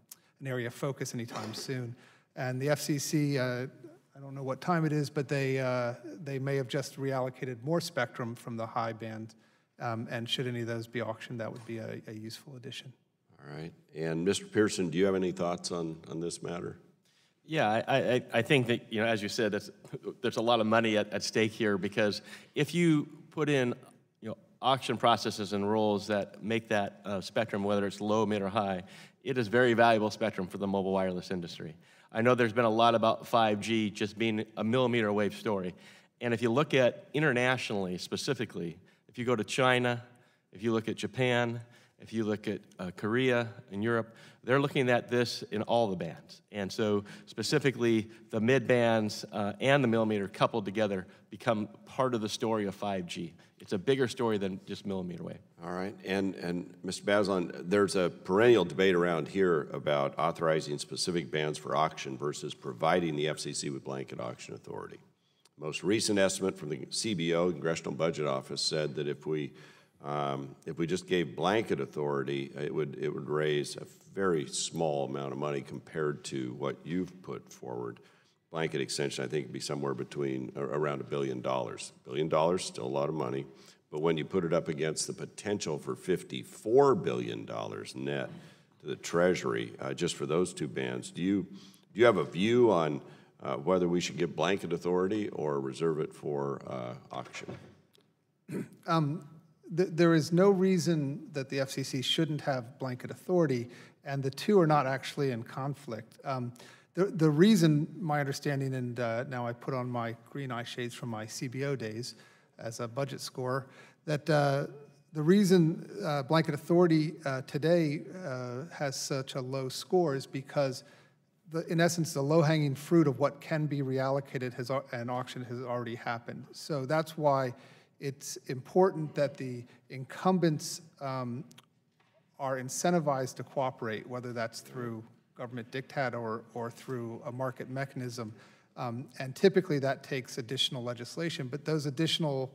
area of focus anytime soon. And the FCC, I don't know what time it is, but they may have just reallocated more spectrum from the high band, and should any of those be auctioned, that would be a useful addition. All right. And Mr. Pearson, do you have any thoughts on this matter? Yeah, I think that, as you said, there's a lot of money at stake here, because if you put in auction processes and rules that make that spectrum, whether it's low, mid, or high, it is very valuable spectrum for the mobile wireless industry. I know there's been a lot about 5G just being a millimeter wave story. And if you look at internationally, specifically, if you go to China, if you look at Japan, if you look at Korea and Europe, they're looking at this in all the bands. And so specifically, the mid bands and the millimeter coupled together become part of the story of 5G. It's a bigger story than just millimeter wave. All right. And Mr. Bazelon, there's a perennial debate around here about authorizing specific bands for auction versus providing the FCC with blanket auction authority. Most recent estimate from the CBO, Congressional Budget Office, said that if we just gave blanket authority, it would raise a very small amount of money compared to what you've put forward. Blanket extension, I think, would be somewhere between around $1 billion. $1 billion, still a lot of money, but when you put it up against the potential for $54 billion net to the Treasury just for those 2 bands, do you have a view on whether we should give blanket authority or reserve it for auction? There is no reason that the FCC shouldn't have blanket authority, and the 2 are not actually in conflict. The reason, my understanding, and now I put on my green eye shades from my CBO days as a budget scorer, that the reason blanket authority today has such a low score is because, in essence, the low-hanging fruit of what can be reallocated and auctioned has already happened. So that's why it's important that the incumbents are incentivized to cooperate, whether that's through government diktat or through a market mechanism. And typically that takes additional legislation, but those additional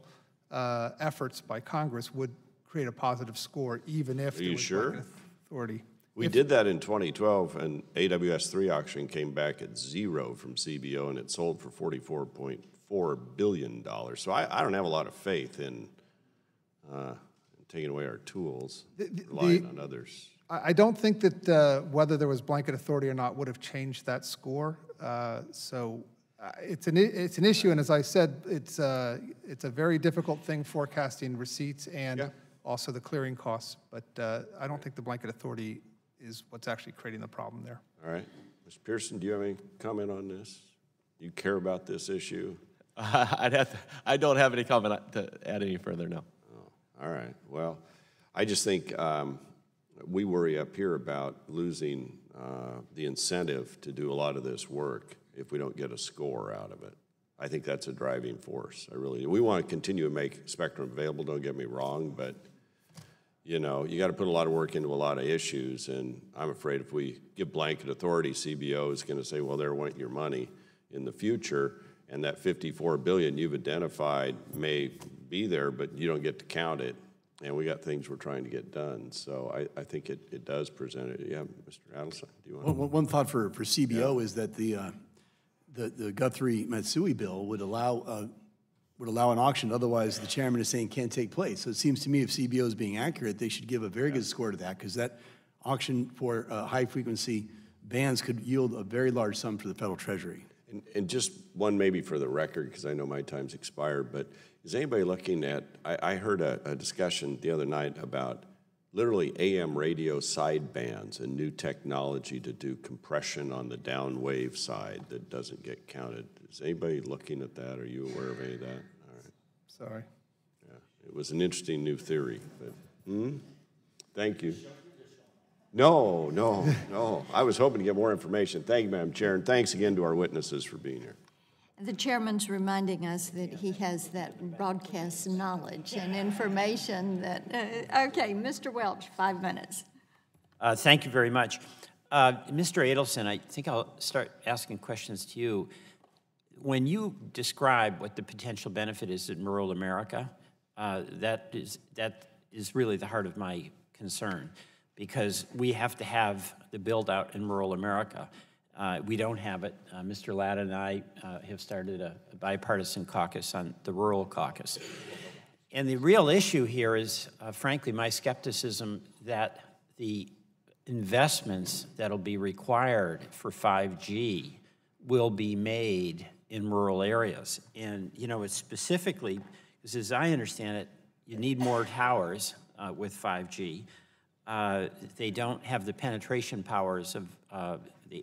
efforts by Congress would create a positive score even if Are you sure? Authority. We did that in 2012, and AWS-3 auction came back at 0 from CBO, and it sold for $44.4 billion. So I don't have a lot of faith in taking away our tools, relying on others. I don't think that whether there was blanket authority or not would have changed that score. It's an issue, and as I said, it's a very difficult thing forecasting receipts and also the clearing costs. But I don't think the blanket authority is what's actually creating the problem there. All right, Mr. Pearson, do you have any comment on this? Do you care about this issue? I don't have any comment to add any further. No. Oh, all right. Well, I just think we worry up here about losing the incentive to do a lot of this work if we don't get a score out of it. I think that's a driving force. I really do. We want to continue to make spectrum available, don't get me wrong, but you know, you got to put a lot of work into a lot of issues, and I'm afraid if we give blanket authority, CBO is going to say, well, there went your money in the future, and that $54 billion you've identified may be there, but you don't get to count it, and we got things we're trying to get done. So I think it does present it. Yeah, Mr. Adelson, do you want to? One thought for CBO is that the Guthrie-Matsui bill would allow an auction, otherwise the chairman is saying can't take place. So it seems to me if CBO is being accurate, they should give a very good score to that, because that auction for high-frequency bands could yield a very large sum for the federal treasury. And just one maybe for the record, because I know my time's expired, but is anybody looking at, I heard a discussion the other night about literally AM radio sidebands and new technology to do compression on the downwave side that doesn't get counted. Is anybody looking at that? Are you aware of any of that? All right. Sorry. Yeah, it was an interesting new theory, but thank you. No. I was hoping to get more information. Thank you, Madam Chair, and thanks again to our witnesses for being here. The chairman's reminding us that he has that broadcast knowledge and information that, okay, Mr. Welch, 5 minutes. Thank you very much. Mr. Adelson, I think I'll start asking questions to you. When you describe what the potential benefit is in rural America, that is really the heart of my concern, because we have to have the build-out in rural America. We don't have it. Mr. Ladd and I have started a bipartisan caucus on the rural caucus. And the real issue here is, frankly, my skepticism that the investments that'll be required for 5G will be made in rural areas. And, you know, it's specifically, because as I understand it, you need more towers with 5G. They don't have the penetration powers of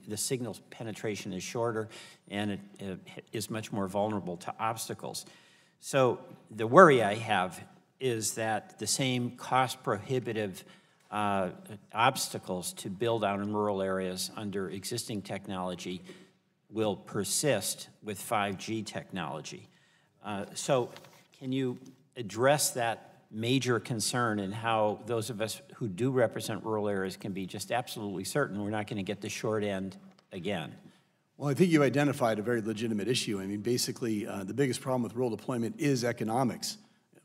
the signal penetration is shorter, and it is much more vulnerable to obstacles. So the worry I have is that the same cost-prohibitive obstacles to build out in rural areas under existing technology will persist with 5G technology. So can you address that major concern and how those of us who do represent rural areas can be just absolutely certain we're not going to get the short end again? Well, I think you identified a very legitimate issue. I mean, basically, the biggest problem with rural deployment is economics.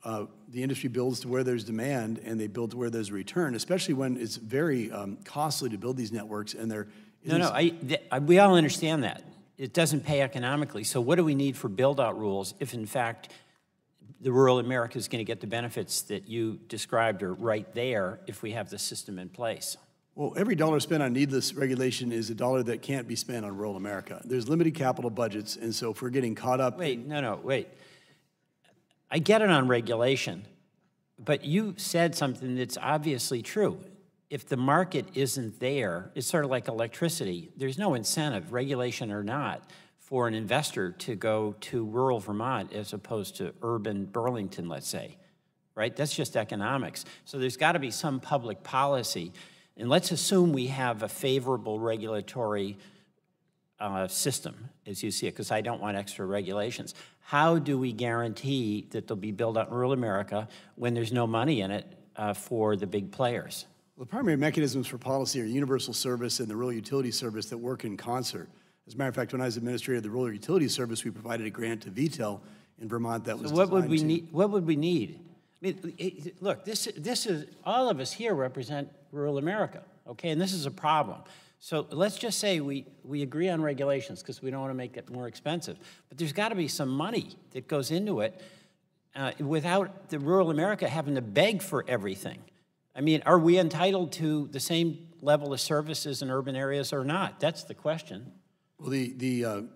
The industry builds to where there's demand, and they build to where there's a return, especially when it's very costly to build these networks, and they're... We all understand that. It doesn't pay economically. So what do we need for build-out rules if, in fact, the rural America is going to get the benefits that you described are right there if we have the system in place? Well, every dollar spent on needless regulation is a dollar that can't be spent on rural America. There's limited capital budgets, and so if we're getting caught up... Wait. I get it on regulation, but you said something that's obviously true. If the market isn't there, it's sort of like electricity. There's no incentive, regulation or not, for an investor to go to rural Vermont as opposed to urban Burlington, let's say, right? That's just economics. So there's got to be some public policy. And let's assume we have a favorable regulatory system, as you see it, because I don't want extra regulations. How do we guarantee that they'll be built out in rural America when there's no money in it for the big players? Well, the primary mechanisms for policy are universal service and the rural utility service that work in concert. As a matter of fact, when I was administrator of the Rural Utility Service, we provided a grant to VTEL in Vermont that was what would we need? What would we need? mean, look, this is, all of us here represent rural America, okay? And this is a problem. So let's just say we agree on regulations because we don't want to make it more expensive. But there's got to be some money that goes into it without the rural America having to beg for everything. I mean, are we entitled to the same level of services in urban areas or not? That's the question. Well, the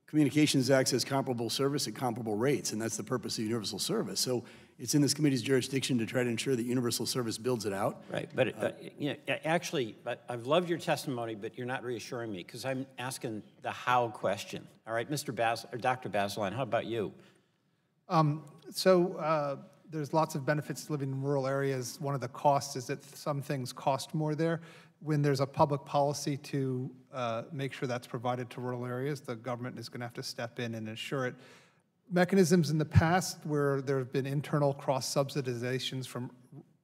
Communications Act says comparable service at comparable rates, and that's the purpose of universal service. So it's in this committee's jurisdiction to try to ensure that universal service builds it out. Right, but you know, actually, I've loved your testimony, but you're not reassuring me because I'm asking the how question. All right, Mr. Dr. Baseline, how about you? There's lots of benefits to living in rural areas. One of the costs is that some things cost more there. When there's a public policy to make sure that's provided to rural areas, the government is going to have to step in and ensure it. Mechanisms in the past where there have been internal cross-subsidizations from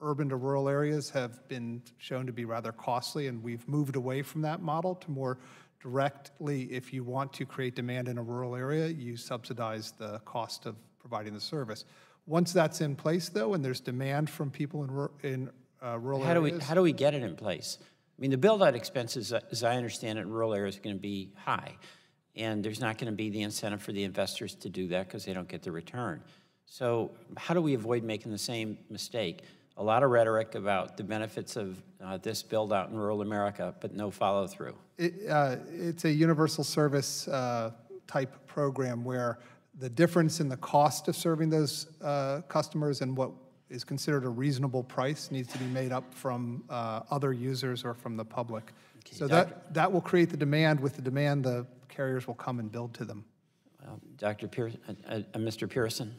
urban to rural areas have been shown to be rather costly, and we've moved away from that model to more directly, if you want to create demand in a rural area, you subsidize the cost of providing the service. Once that's in place, though, and there's demand from people in rural areas... How do we get it in place? I mean, the build-out expenses, as I understand it, in rural areas are going to be high. And there's not going to be the incentive for the investors to do that because they don't get the return. So how do we avoid making the same mistake? A lot of rhetoric about the benefits of this build-out in rural America, but no follow-through. It's a universal service type program where the difference in the cost of serving those customers and what is considered a reasonable price needs to be made up from other users or from the public. Okay, so that will create the demand. With the demand, the carriers will come and build to them. Well, Dr. Pearson, Mr. Pearson?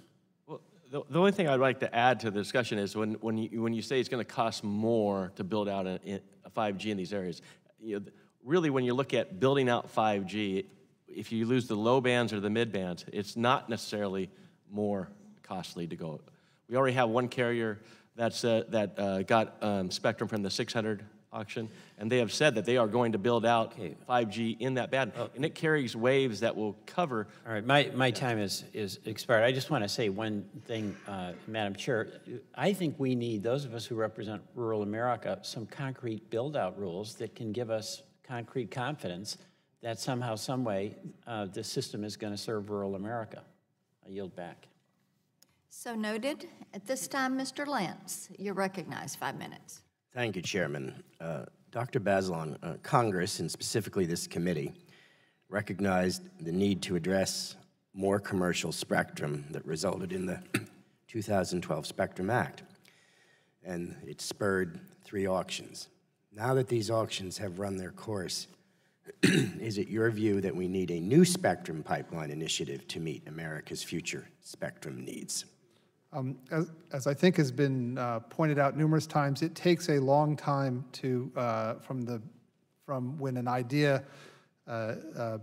Well, the only thing I'd like to add to the discussion is when you say it's going to cost more to build out a 5G in these areas, you know, really when you look at building out 5G, if you lose the low bands or the mid bands, it's not necessarily more costly to go. We already have one carrier that got spectrum from the 600 auction, and they have said that they are going to build out 5G in that band, and it carries waves that will cover. All right, my time is expired. I just want to say one thing, Madam Chair. I think we need, those of us who represent rural America, some concrete build-out rules that can give us concrete confidence that somehow, some way, this system is going to serve rural America. I yield back. So noted. At this time, Mr. Lance, you're recognized, 5 minutes. Thank you, Chairman. Dr. Baseline, Congress, and specifically this committee, recognized the need to address more commercial spectrum that resulted in the 2012 Spectrum Act, and it spurred 3 auctions. Now that these auctions have run their course, is it your view that we need a new spectrum pipeline initiative to meet America's future spectrum needs? As I think has been pointed out numerous times, it takes a long time to from when an idea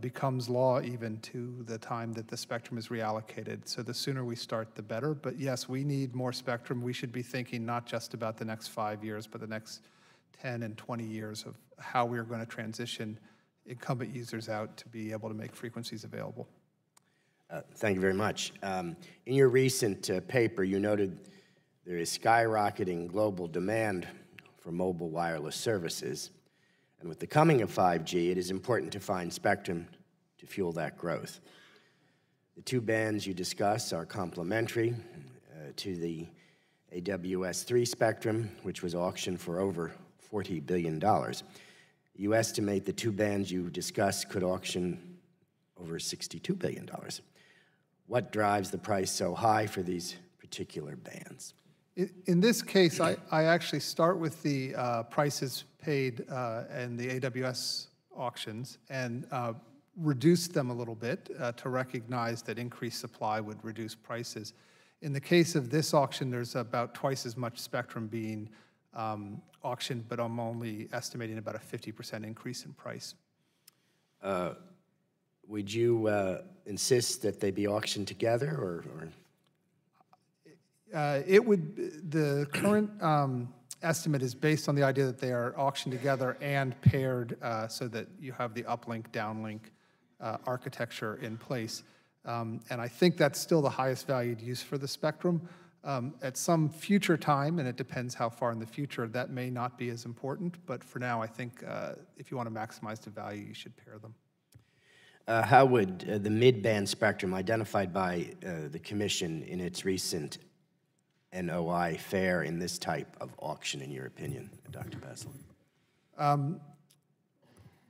becomes law even to the time that the spectrum is reallocated. So the sooner we start, the better. But yes, we need more spectrum. We should be thinking not just about the next 5 years, but the next 10 and 20 years of how we're going to transition incumbent users out to be able to make frequencies available. Thank you very much. In your recent paper, you noted there is skyrocketing global demand for mobile wireless services. And with the coming of 5G, it is important to find spectrum to fuel that growth. The 2 bands you discuss are complementary to the AWS-3 spectrum, which was auctioned for over $40 billion. You estimate the 2 bands you discuss could auction over $62 billion. What drives the price so high for these particular bands? In this case, I actually start with the prices paid in the AWS auctions and reduce them a little bit to recognize that increased supply would reduce prices. In the case of this auction, there's about twice as much spectrum being auctioned, but I'm only estimating about a 50% increase in price. Would you insist that they be auctioned together, or? It would. The current estimate is based on the idea that they are auctioned together and paired, so that you have the uplink downlink architecture in place. And I think that's still the highest valued use for the spectrum. At some future time, and it depends how far in the future, that may not be as important, but for now, I think if you want to maximize the value, you should pair them. How would the mid-band spectrum identified by the Commission in its recent NOI fare in this type of auction, in your opinion, Dr. Beslin?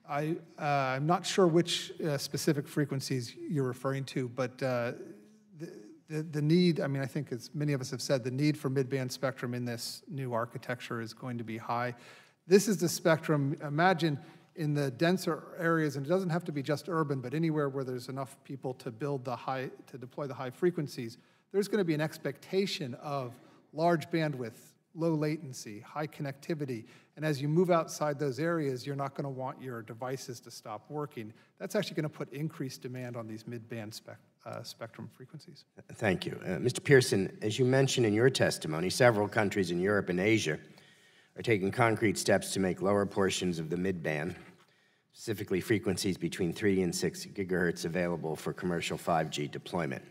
I'm not sure which specific frequencies you're referring to, but the need, I mean, I think as many of us have said, the need for mid-band spectrum in this new architecture is going to be high. This is the spectrum, imagine in the denser areas, and it doesn't have to be just urban, but anywhere where there's enough people to build to deploy the high frequencies, there's going to be an expectation of large bandwidth, low latency, high connectivity, and as you move outside those areas, you're not going to want your devices to stop working. That's actually going to put increased demand on these mid-band spectrum frequencies. Thank you. Mr. Pearson, as you mentioned in your testimony, several countries in Europe and Asia are taking concrete steps to make lower portions of the mid-band, specifically frequencies between 3 and 6 gigahertz, available for commercial 5G deployment.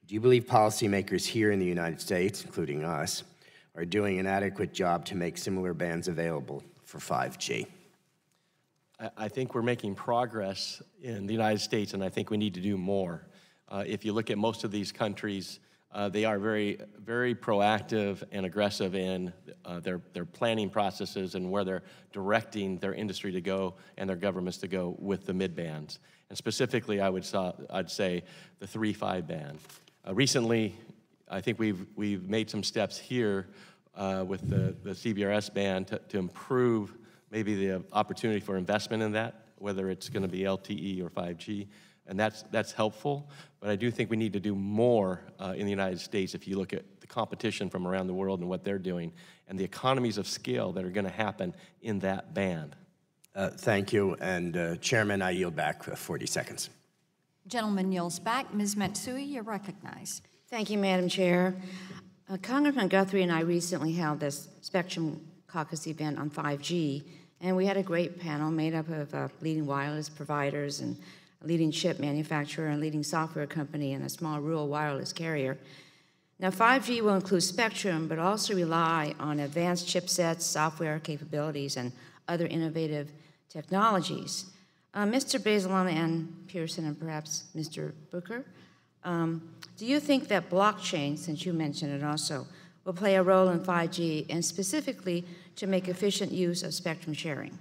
Do you believe policymakers here in the United States, including us, are doing an adequate job to make similar bands available for 5G? I think we're making progress in the United States, and I think we need to do more. If you look at most of these countries, they are very, very proactive and aggressive in their planning processes and where they're directing their industry to go and their governments to go with the mid-bands. And specifically, I'd say the 3-5 band. Recently, I think we've made some steps here with the CBRS band to improve maybe the opportunity for investment in that, whether it's going to be LTE or 5G. And that's helpful, but I do think we need to do more in the United States if you look at the competition from around the world and what they're doing and the economies of scale that are going to happen in that band. Thank you, and Chairman, I yield back 40 seconds. Gentleman yields back. Ms. Matsui, you're recognized. Thank you, Madam Chair. Congressman Guthrie and I recently held this Spectrum Caucus event on 5G, and we had a great panel made up of leading wireless providers and a leading chip manufacturer, and a leading software company, and a small rural wireless carrier. Now, 5G will include spectrum, but also rely on advanced chipsets, software capabilities, and other innovative technologies. Mr. Bazelon and Pearson, and perhaps Mr. Booker, do you think that blockchain, since you mentioned it also, will play a role in 5G, and specifically to make efficient use of spectrum sharing?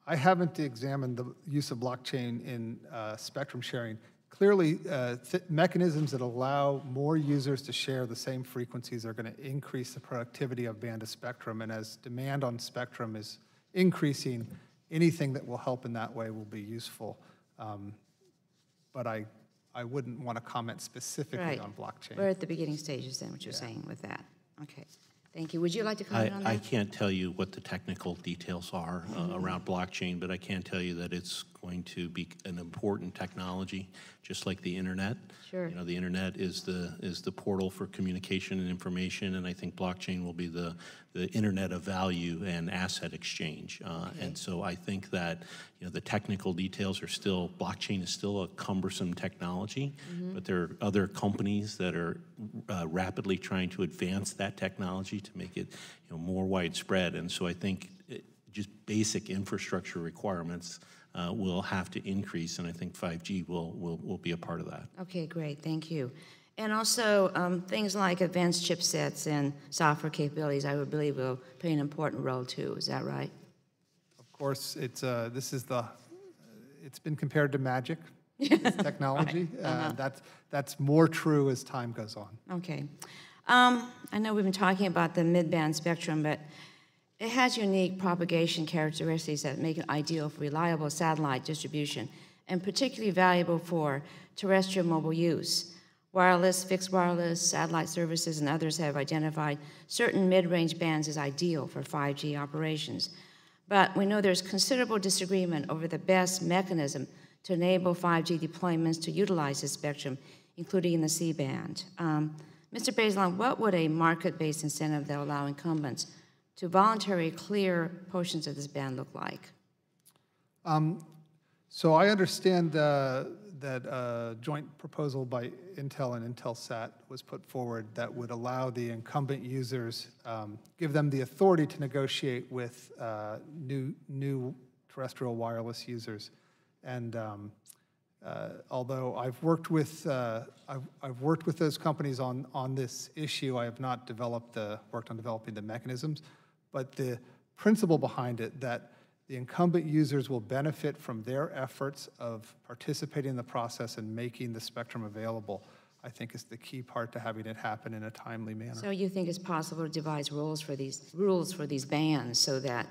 I haven't examined the use of blockchain in spectrum sharing. Clearly, mechanisms that allow more users to share the same frequencies are going to increase the productivity of band of spectrum, and as demand on spectrum is increasing, anything that will help in that way will be useful. But I wouldn't want to comment specifically on blockchain. We're at the beginning stages then, what you're saying with that. Okay. Thank you. Would you like to comment on that? I can't tell you what the technical details are around blockchain, but I can tell you that it's going to be an important technology, just like the internet. Sure. You know, the internet is the portal for communication and information, and I think blockchain will be the internet of value and asset exchange. And so I think that, you know, the technical details are still, blockchain is still a cumbersome technology, but there are other companies that are rapidly trying to advance that technology to make it, you know, more widespread. And so I think just basic infrastructure requirements will have to increase, and I think 5G will be a part of that. Okay, great, thank you. And also things like advanced chipsets and software capabilities, I would believe, will play an important role too. Is that right? Of course, it's been compared to magic, this technology. Right. That's more true as time goes on. Okay. I know we've been talking about the mid-band spectrum, but it has unique propagation characteristics that make it ideal for reliable satellite distribution, and particularly valuable for terrestrial mobile use. Wireless, fixed wireless, satellite services, and others have identified certain mid-range bands as ideal for 5G operations. But we know there's considerable disagreement over the best mechanism to enable 5G deployments to utilize this spectrum, including in the C-band. Mr. Bazelon, what would a market-based incentive that will allow incumbents to voluntarily clear portions of this band look like? So I understand that a joint proposal by Intel and Intelsat was put forward that would allow the incumbent users, give them the authority to negotiate with new terrestrial wireless users. And although I've worked with those companies on this issue, I have not worked on developing the mechanisms. But the principle behind it, that the incumbent users will benefit from their efforts of participating in the process and making the spectrum available, I think is the key part to having it happen in a timely manner. So you think it's possible to devise rules for these bands so that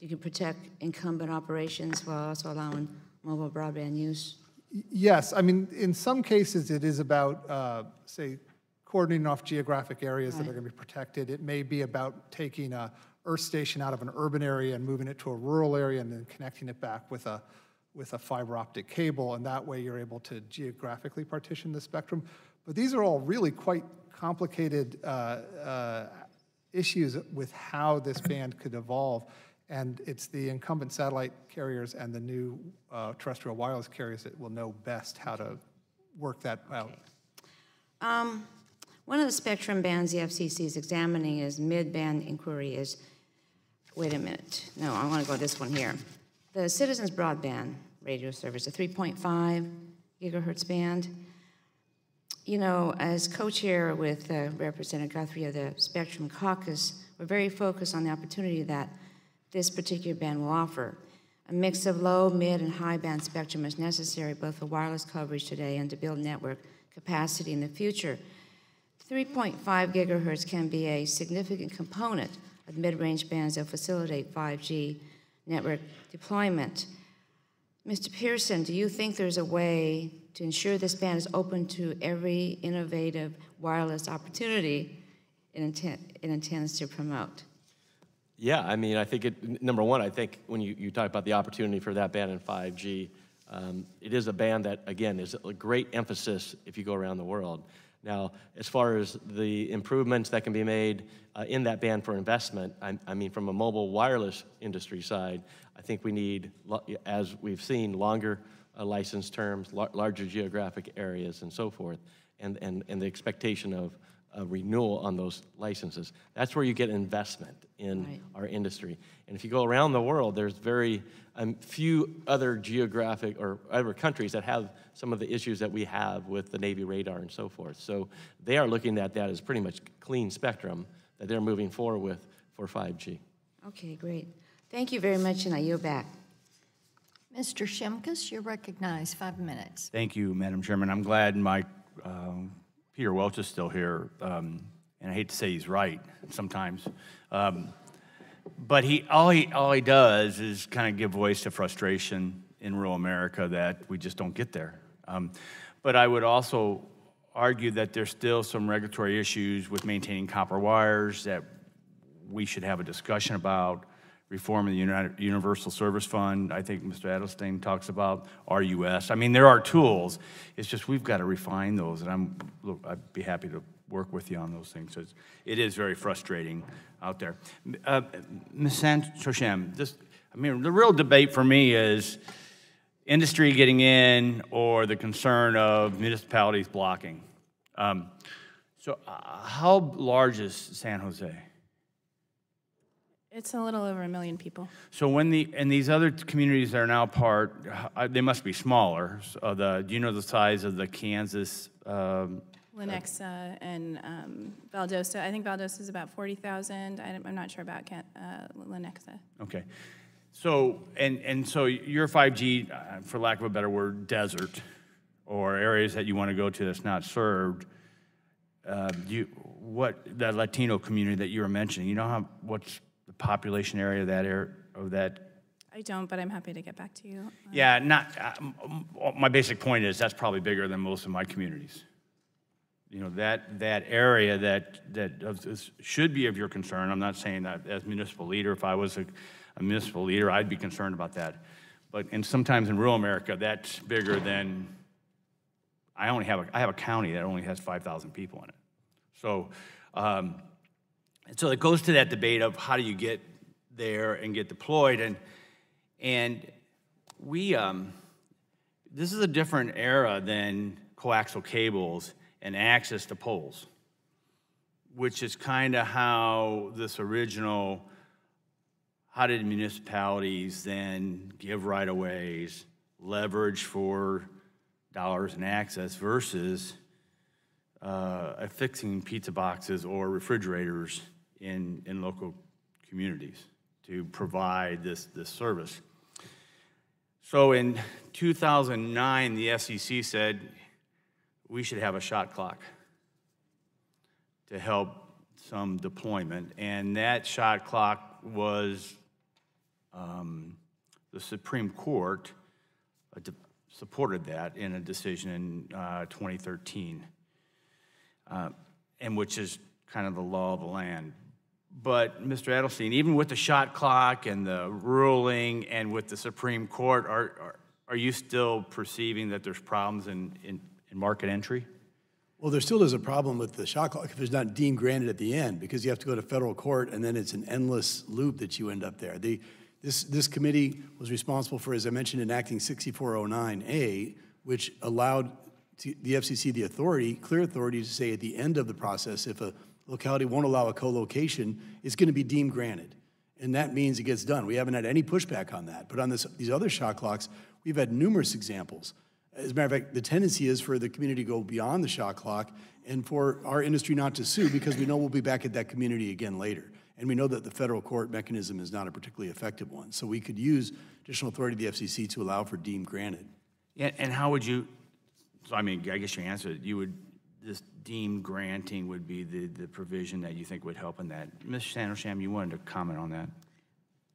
you can protect incumbent operations while also allowing mobile broadband use? Yes, I mean, in some cases it is about, say, coordinating off geographic areas that are going to be protected. It may be about taking a earth station out of an urban area and moving it to a rural area and then connecting it back with a fiber optic cable, and that way you're able to geographically partition the spectrum. But these are all really quite complicated issues with how this band could evolve, and it's the incumbent satellite carriers and the new terrestrial wireless carriers that will know best how to work that out. One of the spectrum bands the FCC is examining is mid-band inquiry is, wait a minute, no, I want to go this one here. The Citizens Broadband radio service, a 3.5 gigahertz band. You know, as co-chair with Representative Guthrie of the Spectrum Caucus, we're very focused on the opportunity that this particular band will offer. A mix of low, mid, and high band spectrum is necessary both for wireless coverage today and to build network capacity in the future. 3.5 gigahertz can be a significant component of mid-range bands that facilitate 5G network deployment. Mr. Pearson, do you think there's a way to ensure this band is open to every innovative wireless opportunity it intends to promote? Yeah, I mean, I think number one, I think when you talk about the opportunity for that band in 5G, it is a band that, again, is a great emphasis if you go around the world. Now, as far as the improvements that can be made in that band for investment, I mean, from a mobile wireless industry side, I think we need, as we've seen, longer license terms, larger geographic areas, and so forth, and the expectation of renewal on those licenses. That's where you get investment in our industry. And if you go around the world, there's very few other geographic or other countries that have some of the issues that we have with the Navy radar and so forth. So they are looking at that as pretty much clean spectrum that they're moving forward with for 5G. Okay, great. Thank you very much, and I yield back. Mr. Shimkus, you're recognized, 5 minutes. Thank you, Madam Chairman. I'm glad Peter Welch is still here, and I hate to say he's right sometimes, but all he does is kind of give voice to frustration in rural America that we just don't get there. But I would also argue that there's still some regulatory issues with maintaining copper wires that we should have a discussion about. Reform of the Universal Service Fund, I think Mr. Adelstein talks about, RUS. I mean, there are tools. It's just we've got to refine those, and I'd be happy to work with you on those things. It is very frustrating out there. Ms. Santoshem, the real debate for me is industry getting in or the concern of municipalities blocking. So how large is San Jose? It's a little over 1 million people. So and these other communities that are now part, they must be smaller. So do you know the size of the Kansas? Lenexa and Valdosta. I think Valdosta is about 40,000. I'm not sure about Lenexa. Okay. So so your 5G, for lack of a better word, desert, or areas that you want to go to that's not served. That Latino community that you were mentioning, you know what's the population area of that? I don't, but I'm happy to get back to you. Yeah, my basic point is that's probably bigger than most of my communities. You know, that area that should be of your concern. I'm not saying that as municipal leader. If I was a municipal leader, I'd be concerned about that. But sometimes in rural America, that's bigger than. I have a county that only has 5,000 people in it. So. So it goes to that debate of how do you get there and get deployed, and we this is a different era than coaxial cables and access to poles, which is kind of how this original, how did municipalities then give right-of-ways, leverage for dollars and access versus affixing pizza boxes or refrigerators in local communities to provide this service. So in 2009, the FCC said we should have a shot clock to help some deployment, and that shot clock was the Supreme Court supported that in a decision in 2013, and which is kind of the law of the land. But Mr. Edelstein, even with the shot clock and the ruling and with the Supreme Court, are you still perceiving that there's problems in market entry? Well, there still is a problem with the shot clock if it's not deemed granted at the end, because you have to go to federal court, and then it's an endless loop that you end up there. This committee was responsible for, as I mentioned, enacting 6409A, which allowed the FCC the authority, clear authority, to say at the end of the process, if a locality won't allow a co-location, it's going to be deemed granted. And that means it gets done. We haven't had any pushback on that. But on these other shot clocks, we've had numerous examples. As a matter of fact, the tendency is for the community to go beyond the shot clock and for our industry not to sue, because we know we'll be back at that community again later. And we know that the federal court mechanism is not a particularly effective one. So we could use additional authority of the FCC to allow for deemed granted. Yeah, and how would you, so I mean, I guess you answered it. You would, this deemed granting would be the provision that you think would help in that. Ms. Sandisham, you wanted to comment on that?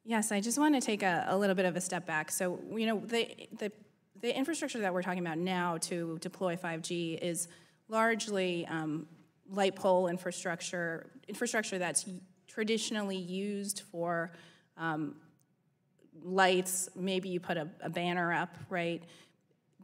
Yes, I just want to take a little bit of a step back. So, you know, the infrastructure that we're talking about now to deploy 5G is largely light pole infrastructure that's traditionally used for lights. Maybe you put a banner up, right?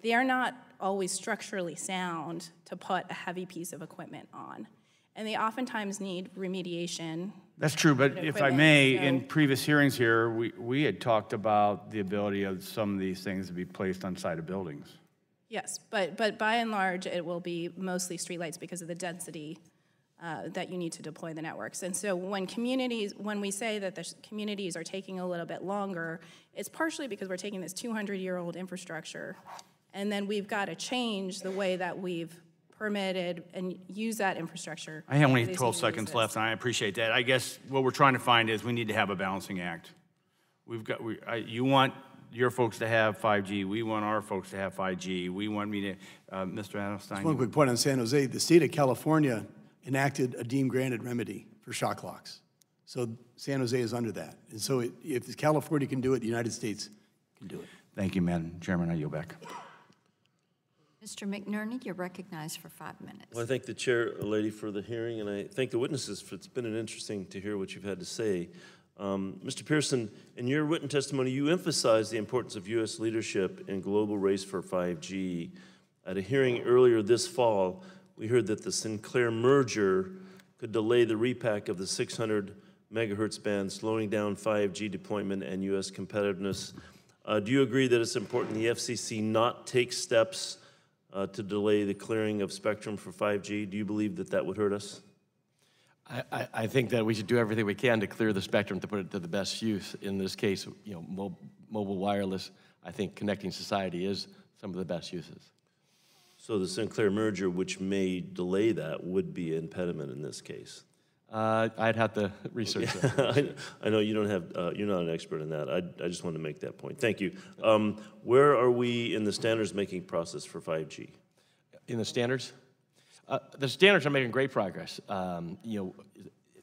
They are not always structurally sound to put a heavy piece of equipment on. And they oftentimes need remediation. That's true, but if I may, in previous hearings here, we had talked about the ability of some of these things to be placed on side of buildings. Yes, but by and large, it will be mostly streetlights because of the density that you need to deploy the networks. And so when we say that the communities are taking a little bit longer, it's partially because we're taking this 200-year-old infrastructure, and then we've got to change the way that we've permitted and use that infrastructure. I have only 12 seconds left, and I appreciate that. I guess what we're trying to find is we need to have a balancing act. You want your folks to have 5G. We want our folks to have 5G. We want me to, Mr. Adelstein. Just one quick point on San Jose. The state of California enacted a deemed granted remedy for shot clocks. So San Jose is under that. And so if California can do it, the United States can do it. Thank you, Madam Chairman. I yield back. Mr. McNerney, you're recognized for 5 minutes. Well, I thank the chair lady for the hearing, and I thank the witnesses for it's been interesting to hear what you've had to say. Mr. Pearson, in your written testimony, you emphasized the importance of U.S. leadership in global race for 5G. At a hearing earlier this fall, we heard that the Sinclair merger could delay the repack of the 600 megahertz band, slowing down 5G deployment and U.S. competitiveness. Do you agree that it's important the FCC not take steps to delay the clearing of spectrum for 5G? Do you believe that that would hurt us? I think that we should do everything we can to clear the spectrum to put it to the best use. In this case, you know, mobile wireless, I think connecting society is some of the best uses. So the Sinclair merger, which may delay that, would be an impediment in this case? I'd have to research that. I know you don't have, you're not an expert in that. I just wanted to make that point. Thank you. Where are we in the standards making process for 5G? In the standards? The standards are making great progress. You know,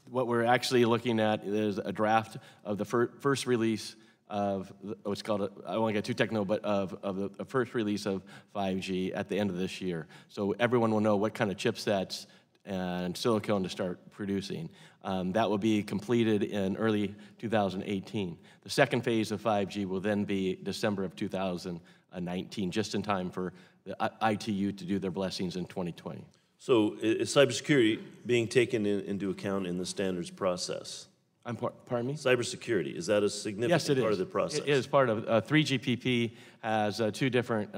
what we're actually looking at is a draft of the first release of what's called, I won't get too technical, but of the first release of 5G at the end of this year. So everyone will know what kind of chipsets and silicon to start producing. That will be completed in early 2018. The second phase of 5G will then be December of 2019, just in time for the ITU to do their blessings in 2020. So is cybersecurity being taken into account in the standards process? Pardon me? Cybersecurity, is that a significant Yes, it part is. of the process? It is part of 3GPP has two different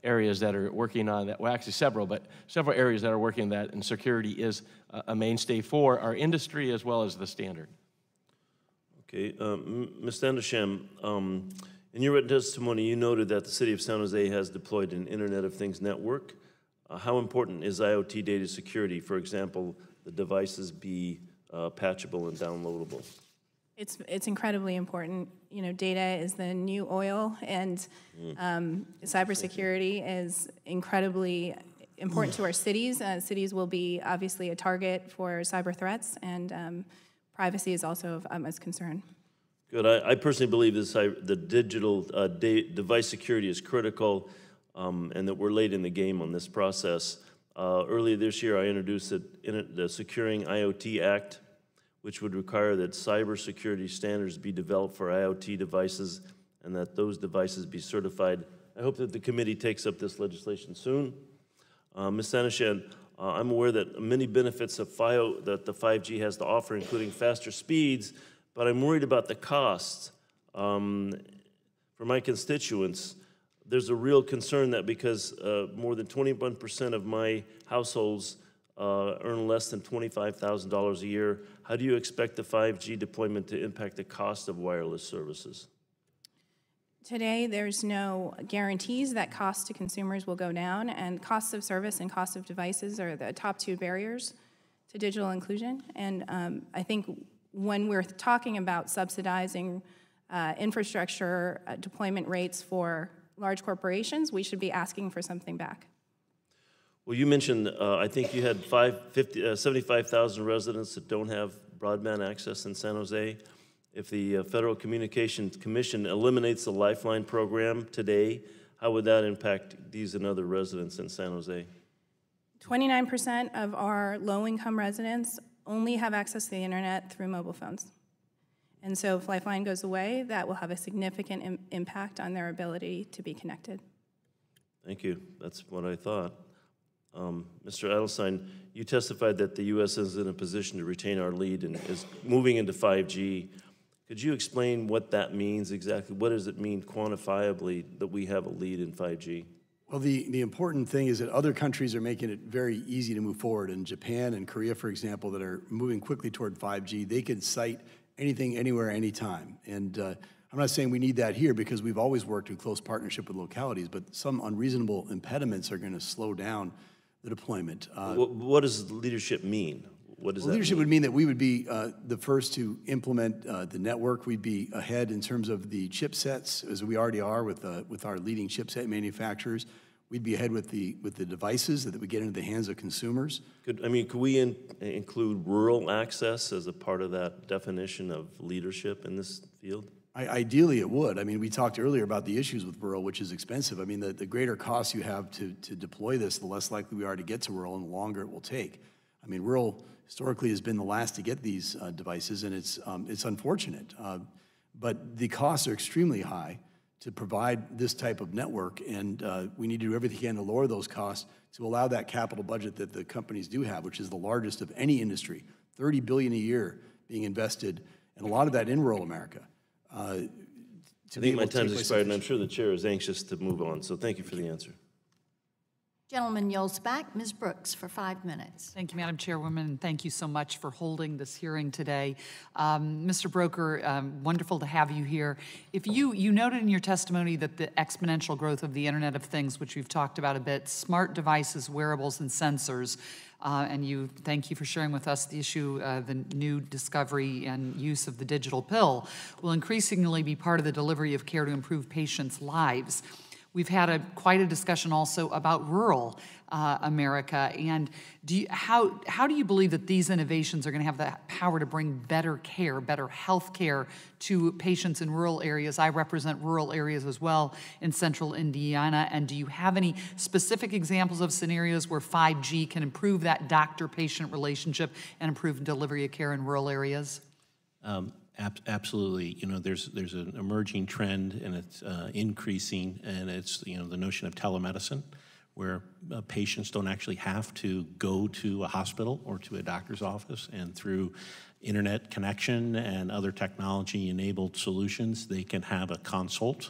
areas that are working on that. Well, actually several, but several areas that are working on that, and security is a mainstay for our industry as well as the standard. Okay, Ms. Standisham, in your written testimony, you noted that the City of San Jose has deployed an Internet of Things network. How important is IoT data security? For example, the devices be patchable and downloadable? It's incredibly important. You know, data is the new oil, and cybersecurity is incredibly important to our cities. Cities will be obviously a target for cyber threats, and privacy is also of utmost concern. Good. I personally believe the digital device security is critical, and that we're late in the game on this process. Earlier this year, I introduced the Securing IoT Act, which would require that cybersecurity standards be developed for IoT devices and that those devices be certified. I hope that the committee takes up this legislation soon. Ms. Standisham, I'm aware that many benefits of that the 5G has to offer, including faster speeds, but I'm worried about the costs. For my constituents, there's a real concern that because more than 21% of my households earn less than $25,000 a year, how do you expect the 5G deployment to impact the cost of wireless services? Today, there's no guarantees that costs to consumers will go down, and costs of service and costs of devices are the top two barriers to digital inclusion. And I think when we're talking about subsidizing infrastructure deployment rates for large corporations, we should be asking for something back. Well, you mentioned, I think you had 75,000 residents that don't have broadband access in San Jose. If the Federal Communications Commission eliminates the lifeline program today, how would that impact these and other residents in San Jose? 29% of our low-income residents only have access to the internet through mobile phones. And so if Lifeline goes away, that will have a significant impact on their ability to be connected. Thank you. That's what I thought. Mr. Adelstein, you testified that the U.S. is in a position to retain our lead and is moving into 5G. Could you explain what that means exactly? What does it mean quantifiably that we have a lead in 5G? Well, the important thing is that other countries are making it very easy to move forward. In Japan and Korea, for example, that are moving quickly toward 5G, they can site anything, anywhere, anytime. And I'm not saying we need that here because we've always worked in close partnership with localities, but some unreasonable impediments are going to slow down the deployment. What does leadership mean? What does that leadership mean? would mean that we would be the first to implement the network. We'd be ahead in terms of the chipsets, as we already are with our leading chipset manufacturers. We'd be ahead with the devices that we get into the hands of consumers. Could we include rural access as a part of that definition of leadership in this field? Ideally, it would. I mean, we talked earlier about the issues with rural, which is expensive. I mean, the greater costs you have to deploy this, the less likely we are to get to rural and the longer it will take. I mean, rural historically has been the last to get these devices, and it's unfortunate. But the costs are extremely high to provide this type of network, and we need to do everything we can to lower those costs to allow that capital budget that the companies do have, which is the largest of any industry, $30 billion a year being invested, and a lot of that in rural America. I think my time's expired, and I'm sure the chair is anxious to move on, so thank you for the answer. Gentleman yields back. Ms. Brooks for 5 minutes. Thank you, Madam Chairwoman, and thank you so much for holding this hearing today. Mr. Broker, wonderful to have you here. If you noted in your testimony that the exponential growth of the Internet of Things, which we've talked about a bit, smart devices, wearables, and sensors, and thank you for sharing with us the issue, the new discovery and use of the digital pill, will increasingly be part of the delivery of care to improve patients' lives. We've had quite a discussion also about rural America, and how do you believe that these innovations are going to have the power to bring better care, better health care to patients in rural areas? I represent rural areas as well in central Indiana, and do you have any specific examples of scenarios where 5G can improve that doctor-patient relationship and improve delivery of care in rural areas? Absolutely. You know, there's an emerging trend, and it's increasing, and it's the notion of telemedicine, where patients don't actually have to go to a hospital or to a doctor's office, and through internet connection and other technology-enabled solutions, they can have a consult.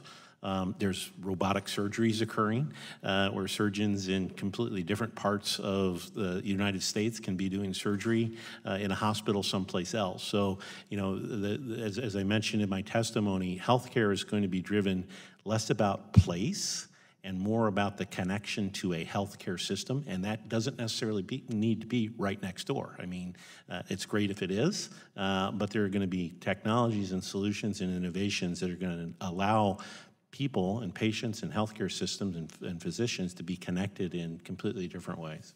There's robotic surgeries occurring where surgeons in completely different parts of the United States can be doing surgery in a hospital someplace else. So, as I mentioned in my testimony, healthcare is going to be driven less about place and more about the connection to a healthcare system, and that doesn't necessarily need to be right next door. I mean, it's great if it is, but there are going to be technologies and solutions and innovations that are going to allow people and patients and healthcare systems and physicians to be connected in completely different ways.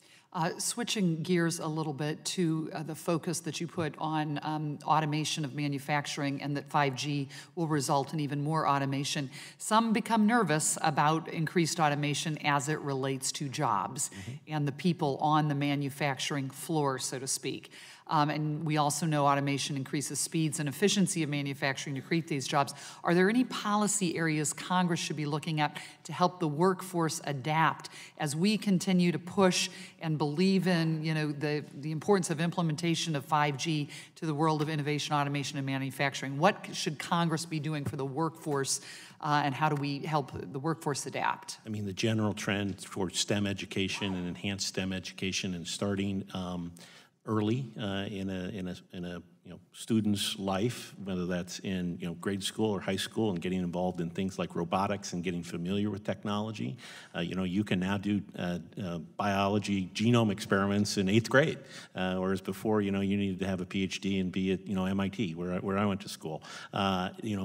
Switching gears a little bit to the focus that you put on automation of manufacturing, and that 5G will result in even more automation. Some become nervous about increased automation as it relates to jobs and the people on the manufacturing floor, so to speak. And we also know automation increases speeds and efficiency of manufacturing to create these jobs. Are there any policy areas Congress should be looking at to help the workforce adapt as we continue to push and believe in, the importance of implementation of 5G to the world of innovation, automation, and manufacturing? What should Congress be doing for the workforce, and how do we help the workforce adapt? I mean, the general trend towards STEM education and enhanced STEM education, and starting early in a student's life, whether that's in grade school or high school, and getting involved in things like robotics and getting familiar with technology. You can now do biology genome experiments in 8th grade, whereas before you needed to have a PhD and be at MIT, where I went to school.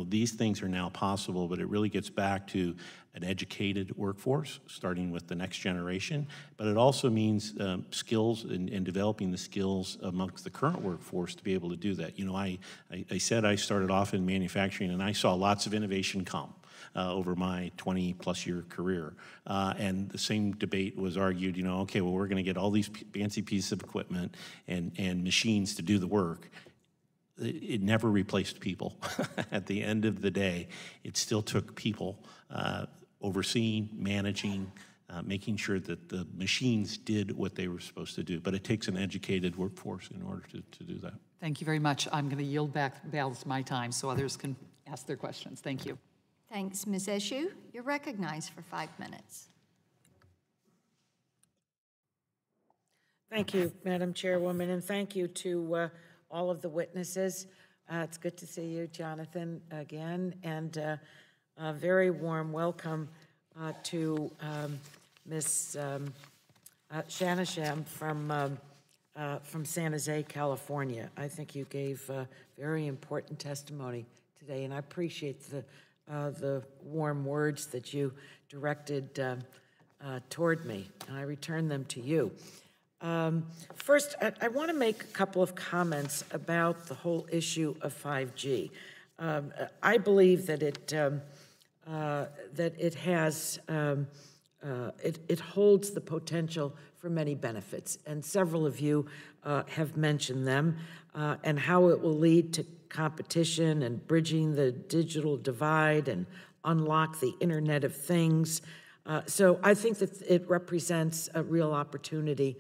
These things are now possible, but it really gets back to an educated workforce, starting with the next generation, but it also means skills and developing the skills amongst the current workforce to be able to do that. I said I started off in manufacturing, and I saw lots of innovation come over my 20-plus year career. And the same debate was argued, okay, well, we're going to get all these fancy pieces of equipment and machines to do the work. It never replaced people. At the end of the day, it still took people overseeing, managing, making sure that the machines did what they were supposed to do. But it takes an educated workforce in order to do that. Thank you very much. I'm going to yield back the balance of my time so others can ask their questions. Thank you. Thanks, Ms. Eshoo. You're recognized for 5 minutes. Thank you, Madam Chairwoman, and thank you to all of the witnesses. It's good to see you, Jonathan, again, and a very warm welcome to Ms. Shanasham from San Jose, California. I think you gave very important testimony today, and I appreciate the warm words that you directed toward me, and I return them to you. First, I want to make a couple of comments about the whole issue of 5G. I believe that it holds the potential for many benefits, and several of you have mentioned them, and how it will lead to competition and bridging the digital divide and unlock the Internet of Things. So I think that it represents a real opportunity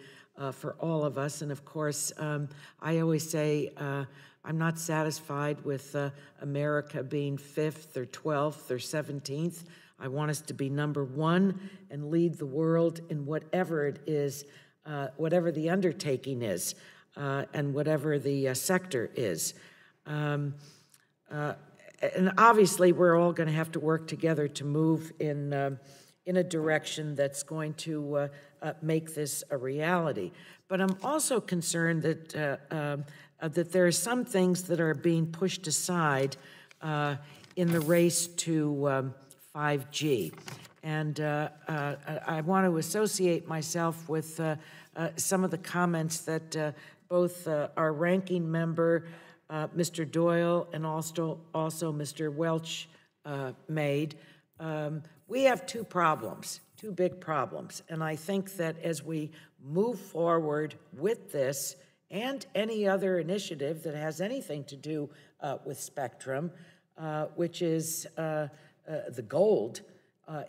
for all of us. And of course, I always say I'm not satisfied with America being 5th or 12th or 17th. I want us to be number 1 and lead the world in whatever it is, whatever the undertaking is, and whatever the sector is. And obviously, we're all going to have to work together to move in a direction that's going to make this a reality. But I'm also concerned that that there are some things that are being pushed aside in the race to 5G. And I want to associate myself with some of the comments that both our ranking member, Mr. Doyle, and also Mr. Welch made. We have two big problems. And I think that as we move forward with this and any other initiative that has anything to do with spectrum, which is the gold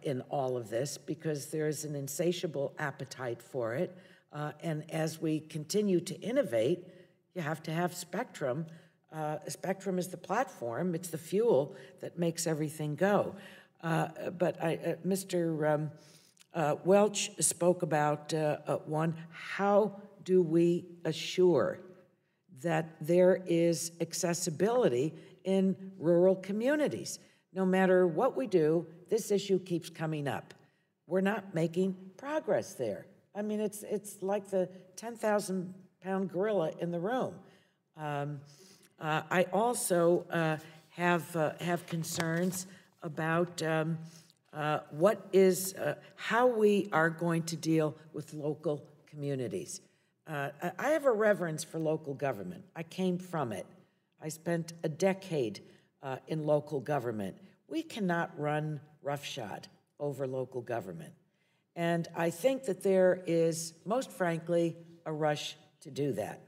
in all of this because there's an insatiable appetite for it. And as we continue to innovate, you have to have spectrum. Spectrum is the platform, it's the fuel that makes everything go. But Mr. Welch spoke about one, how do we assure that there is accessibility in rural communities? No matter what we do, this issue keeps coming up. We're not making progress there. I mean, it's like the 10,000-pound gorilla in the room. I also have concerns about how we are going to deal with local communities. I have a reverence for local government. I came from it. I spent a decade in local government. We cannot run roughshod over local government. And I think that there is, most frankly, a rush to do that.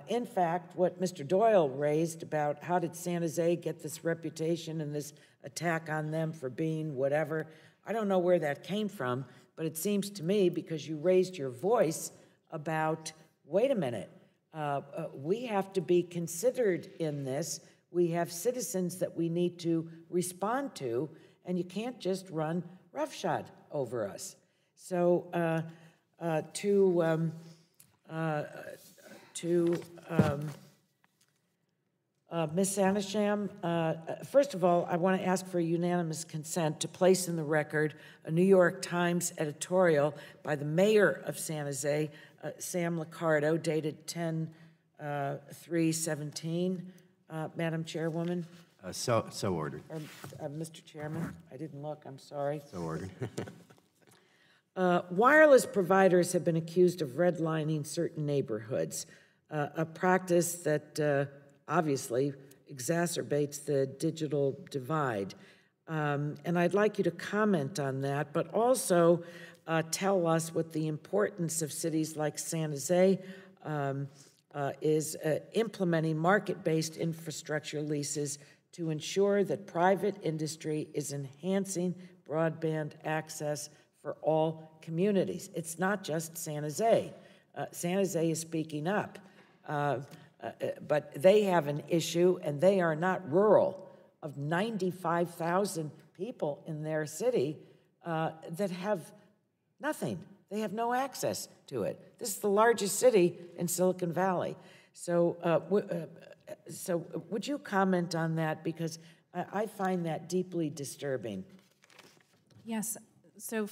In fact, what Mr. Doyle raised about how did San Jose get this reputation and this attack on them for being whatever, I don't know where that came from, but it seems to me because you raised your voice about, wait a minute, we have to be considered in this. We have citizens that we need to respond to, and you can't just run roughshod over us. So Ms. Sanisham, first of all, I want to ask for unanimous consent to place in the record a New York Times editorial by the mayor of San Jose, Sam Liccardo, dated 10/3/17. Madam Chairwoman? So ordered. Mr. Chairman, I didn't look, I'm sorry. So ordered. Wireless providers have been accused of redlining certain neighborhoods, a practice that obviously exacerbates the digital divide. And I'd like you to comment on that, but also tell us what the importance of cities like San Jose is implementing market-based infrastructure leases to ensure that private industry is enhancing broadband access for all communities. It's not just San Jose. San Jose is speaking up, but they have an issue, and they are not rural, of 95,000 people in their city that have nothing. They have no access to it. This is the largest city in Silicon Valley. So, would you comment on that? Because I find that deeply disturbing. Yes. So,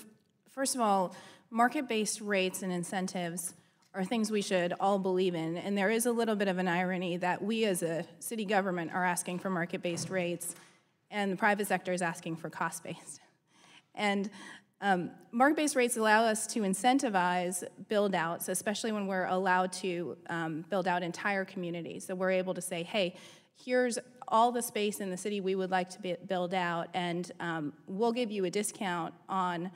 first of all, market-based rates and incentives are things we should all believe in. And there is a little bit of an irony that we as a city government are asking for market-based rates and the private sector is asking for cost-based. And market-based rates allow us to incentivize build-outs, especially when we're allowed to build out entire communities. So we're able to say, hey, here's all the space in the city we would like to build out, and we'll give you a discount on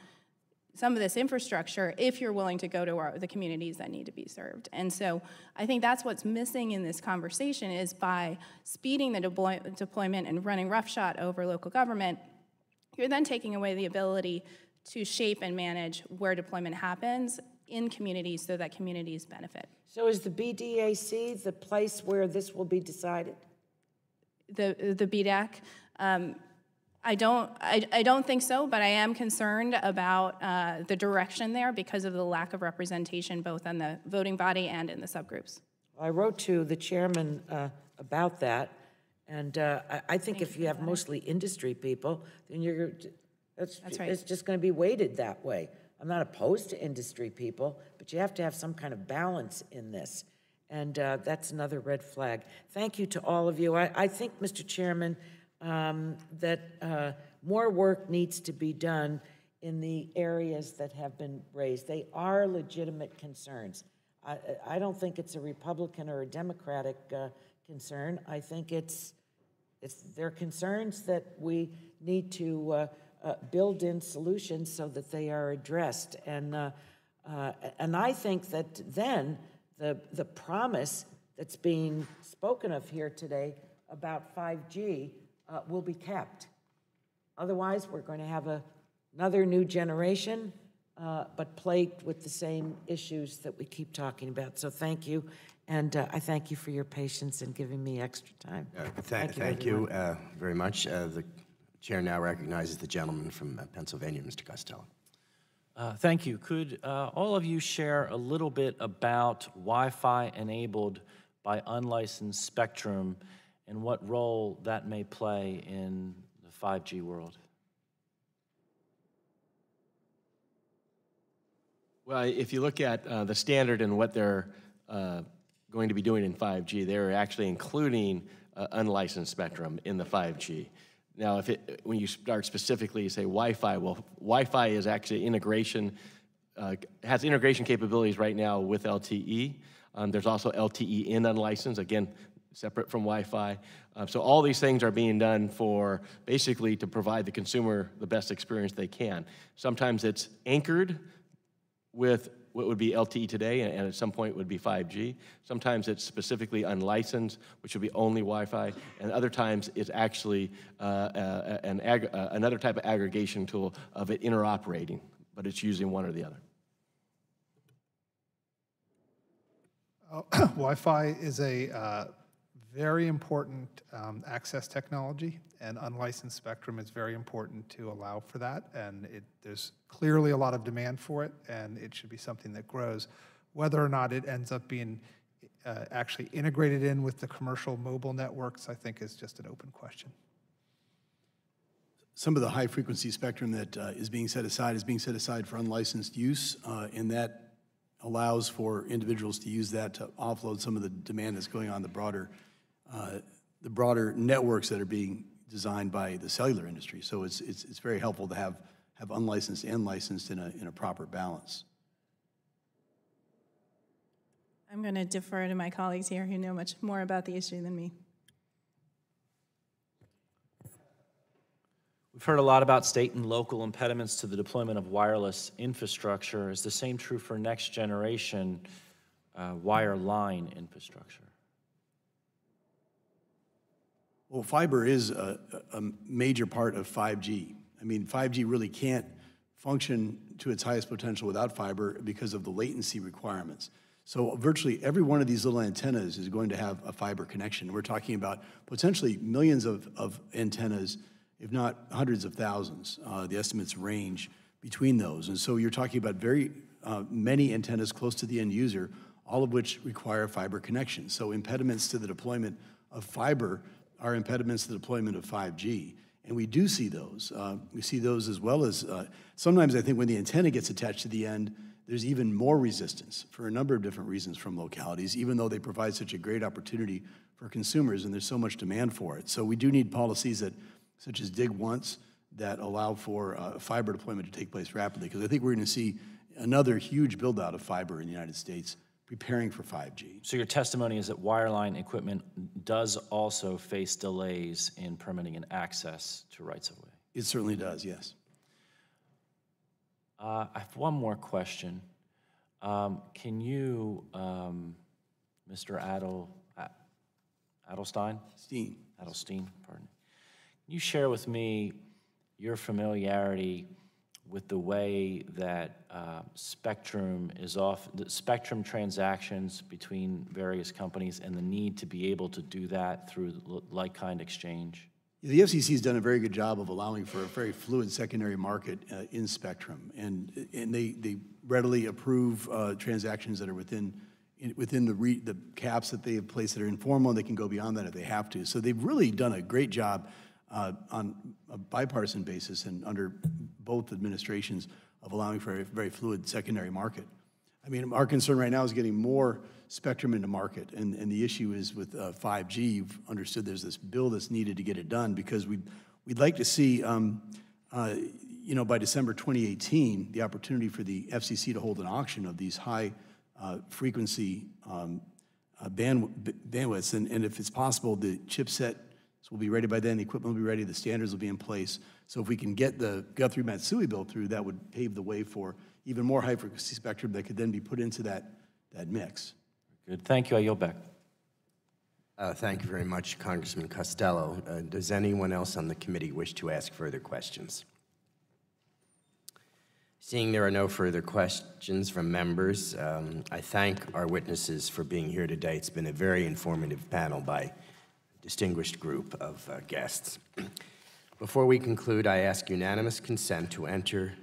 some of this infrastructure if you're willing to go to the communities that need to be served. And so I think that's what's missing in this conversation is by speeding the deployment and running roughshod over local government, you're then taking away the ability to shape and manage where deployment happens in communities so that communities benefit. So is the BDAC the place where this will be decided? The BDAC? I don't think so, but I am concerned about the direction there because of the lack of representation both on the voting body and in the subgroups. I wrote to the chairman about that, and I think if you have mostly industry people, then that's right. It's just going to be weighted that way. I'm not opposed to industry people, but you have to have some kind of balance in this, and that's another red flag. Thank you to all of you. I think, Mr. Chairman, that more work needs to be done in the areas that have been raised. They are legitimate concerns. I don't think it's a Republican or a Democratic concern. I think they're concerns that we need to build in solutions so that they are addressed. And I think that then the promise that's being spoken of here today about 5G will be kept. Otherwise, we're going to have a another new generation, but plagued with the same issues that we keep talking about. So thank you, and I thank you for your patience and giving me extra time. Thank you very much. The chair now recognizes the gentleman from Pennsylvania, Mr. Costello. Thank you. Could all of you share a little bit about Wi-Fi enabled by unlicensed spectrum and what role that may play in the 5G world? Well, if you look at the standard and what they're going to be doing in 5G, they're actually including unlicensed spectrum in the 5G. Now, when you start specifically, you say Wi-Fi, well, Wi-Fi is actually integration, has integration capabilities right now with LTE. There's also LTE in unlicensed, again, separate from Wi-Fi. So all these things are being done for basically to provide the consumer the best experience they can. Sometimes it's anchored with what would be LTE today, and at some point would be 5G. Sometimes it's specifically unlicensed, which would be only Wi-Fi, and other times it's actually another type of aggregation tool of it interoperating, but it's using one or the other. Wi-Fi is a very important access technology, and unlicensed spectrum is very important to allow for that, and there's clearly a lot of demand for it, and it should be something that grows. Whether or not it ends up being actually integrated in with the commercial mobile networks, I think is just an open question. Some of the high-frequency spectrum that is being set aside for unlicensed use, and that allows for individuals to use that to offload some of the demand that's going on the broader networks that are being designed by the cellular industry. So it's very helpful to have unlicensed and licensed in a proper balance. I'm going to defer to my colleagues here who know much more about the issue than me. We've heard a lot about state and local impediments to the deployment of wireless infrastructure. Is the same true for next generation wireline infrastructure? Well, fiber is a major part of 5G. I mean, 5G really can't function to its highest potential without fiber because of the latency requirements. So virtually every one of these little antennas is going to have a fiber connection. We're talking about potentially millions of antennas, if not hundreds of thousands. The estimates range between those. And so you're talking about very many antennas close to the end user, all of which require fiber connection. So impediments to the deployment of fiber are impediments to the deployment of 5G. And we do see those. We see those as well as, sometimes I think when the antenna gets attached to the end, there's even more resistance for a number of different reasons from localities, even though they provide such a great opportunity for consumers and there's so much demand for it. So we do need policies such as dig once, that allow for fiber deployment to take place rapidly, because I think we're going to see another huge build out of fiber in the United States preparing for 5G. So your testimony is that wireline equipment does also face delays in permitting and access to rights-of-way? It certainly does, yes. I have one more question. Can you, Mr. Adelstein? Adelstein, pardon. Can you share with me your familiarity with the way that spectrum transactions between various companies and the need to be able to do that through like-kind exchange? The FCC has done a very good job of allowing for a very fluid secondary market in spectrum, and they readily approve transactions that are within the caps that they have placed that are informal, and they can go beyond that if they have to. So they've really done a great job on a bipartisan basis and under both administrations of allowing for a very fluid secondary market. I mean, our concern right now is getting more spectrum into market, and the issue is with 5G, you've understood there's this bill that's needed to get it done, because we'd like to see, by December 2018, the opportunity for the FCC to hold an auction of these high frequency bandwidths, and if it's possible, the chipset will be ready by then, the equipment will be ready, the standards will be in place. So if we can get the Guthrie-Matsui bill through, that would pave the way for even more high-frequency spectrum that could then be put into that mix. Good. Thank you. I yield back. Thank you very much, Congressman Costello. Does anyone else on the committee wish to ask further questions? Seeing there are no further questions from members, I thank our witnesses for being here today. It's been a very informative panel by a distinguished group of guests. Before we conclude, I ask unanimous consent to enter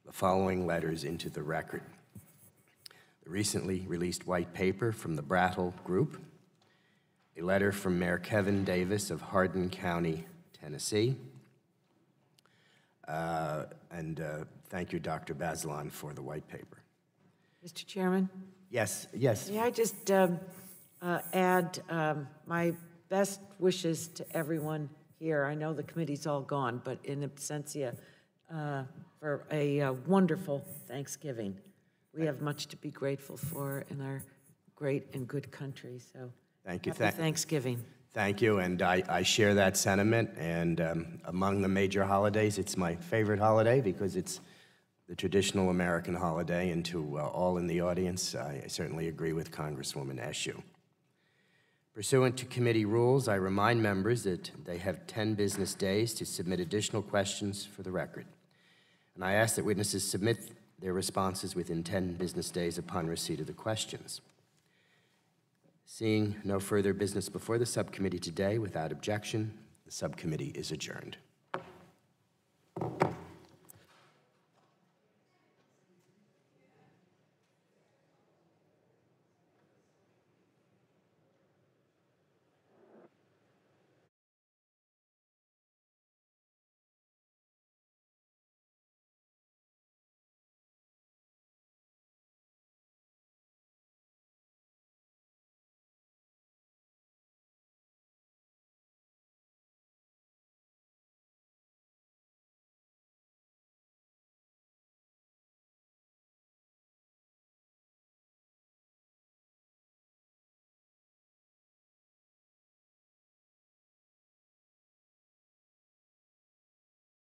the following letters into the record. The recently released white paper from the Brattle Group, a letter from Mayor Kevin Davis of Hardin County, Tennessee, and thank you, Dr. Bazelon, for the white paper. Mr. Chairman? Yes. May I just add my best wishes to everyone here. I know the committee's all gone, but in absentia, for a wonderful Thanksgiving. We have much to be grateful for in our great and good country, so thank you. Happy Thanksgiving. Thank you, and I share that sentiment, and among the major holidays, it's my favorite holiday because it's the traditional American holiday, and to all in the audience, I certainly agree with Congresswoman Eshoo. Pursuant to committee rules, I remind members that they have 10 business days to submit additional questions for the record, and I ask that witnesses submit their responses within 10 business days upon receipt of the questions. Seeing no further business before the subcommittee today, without objection, the subcommittee is adjourned.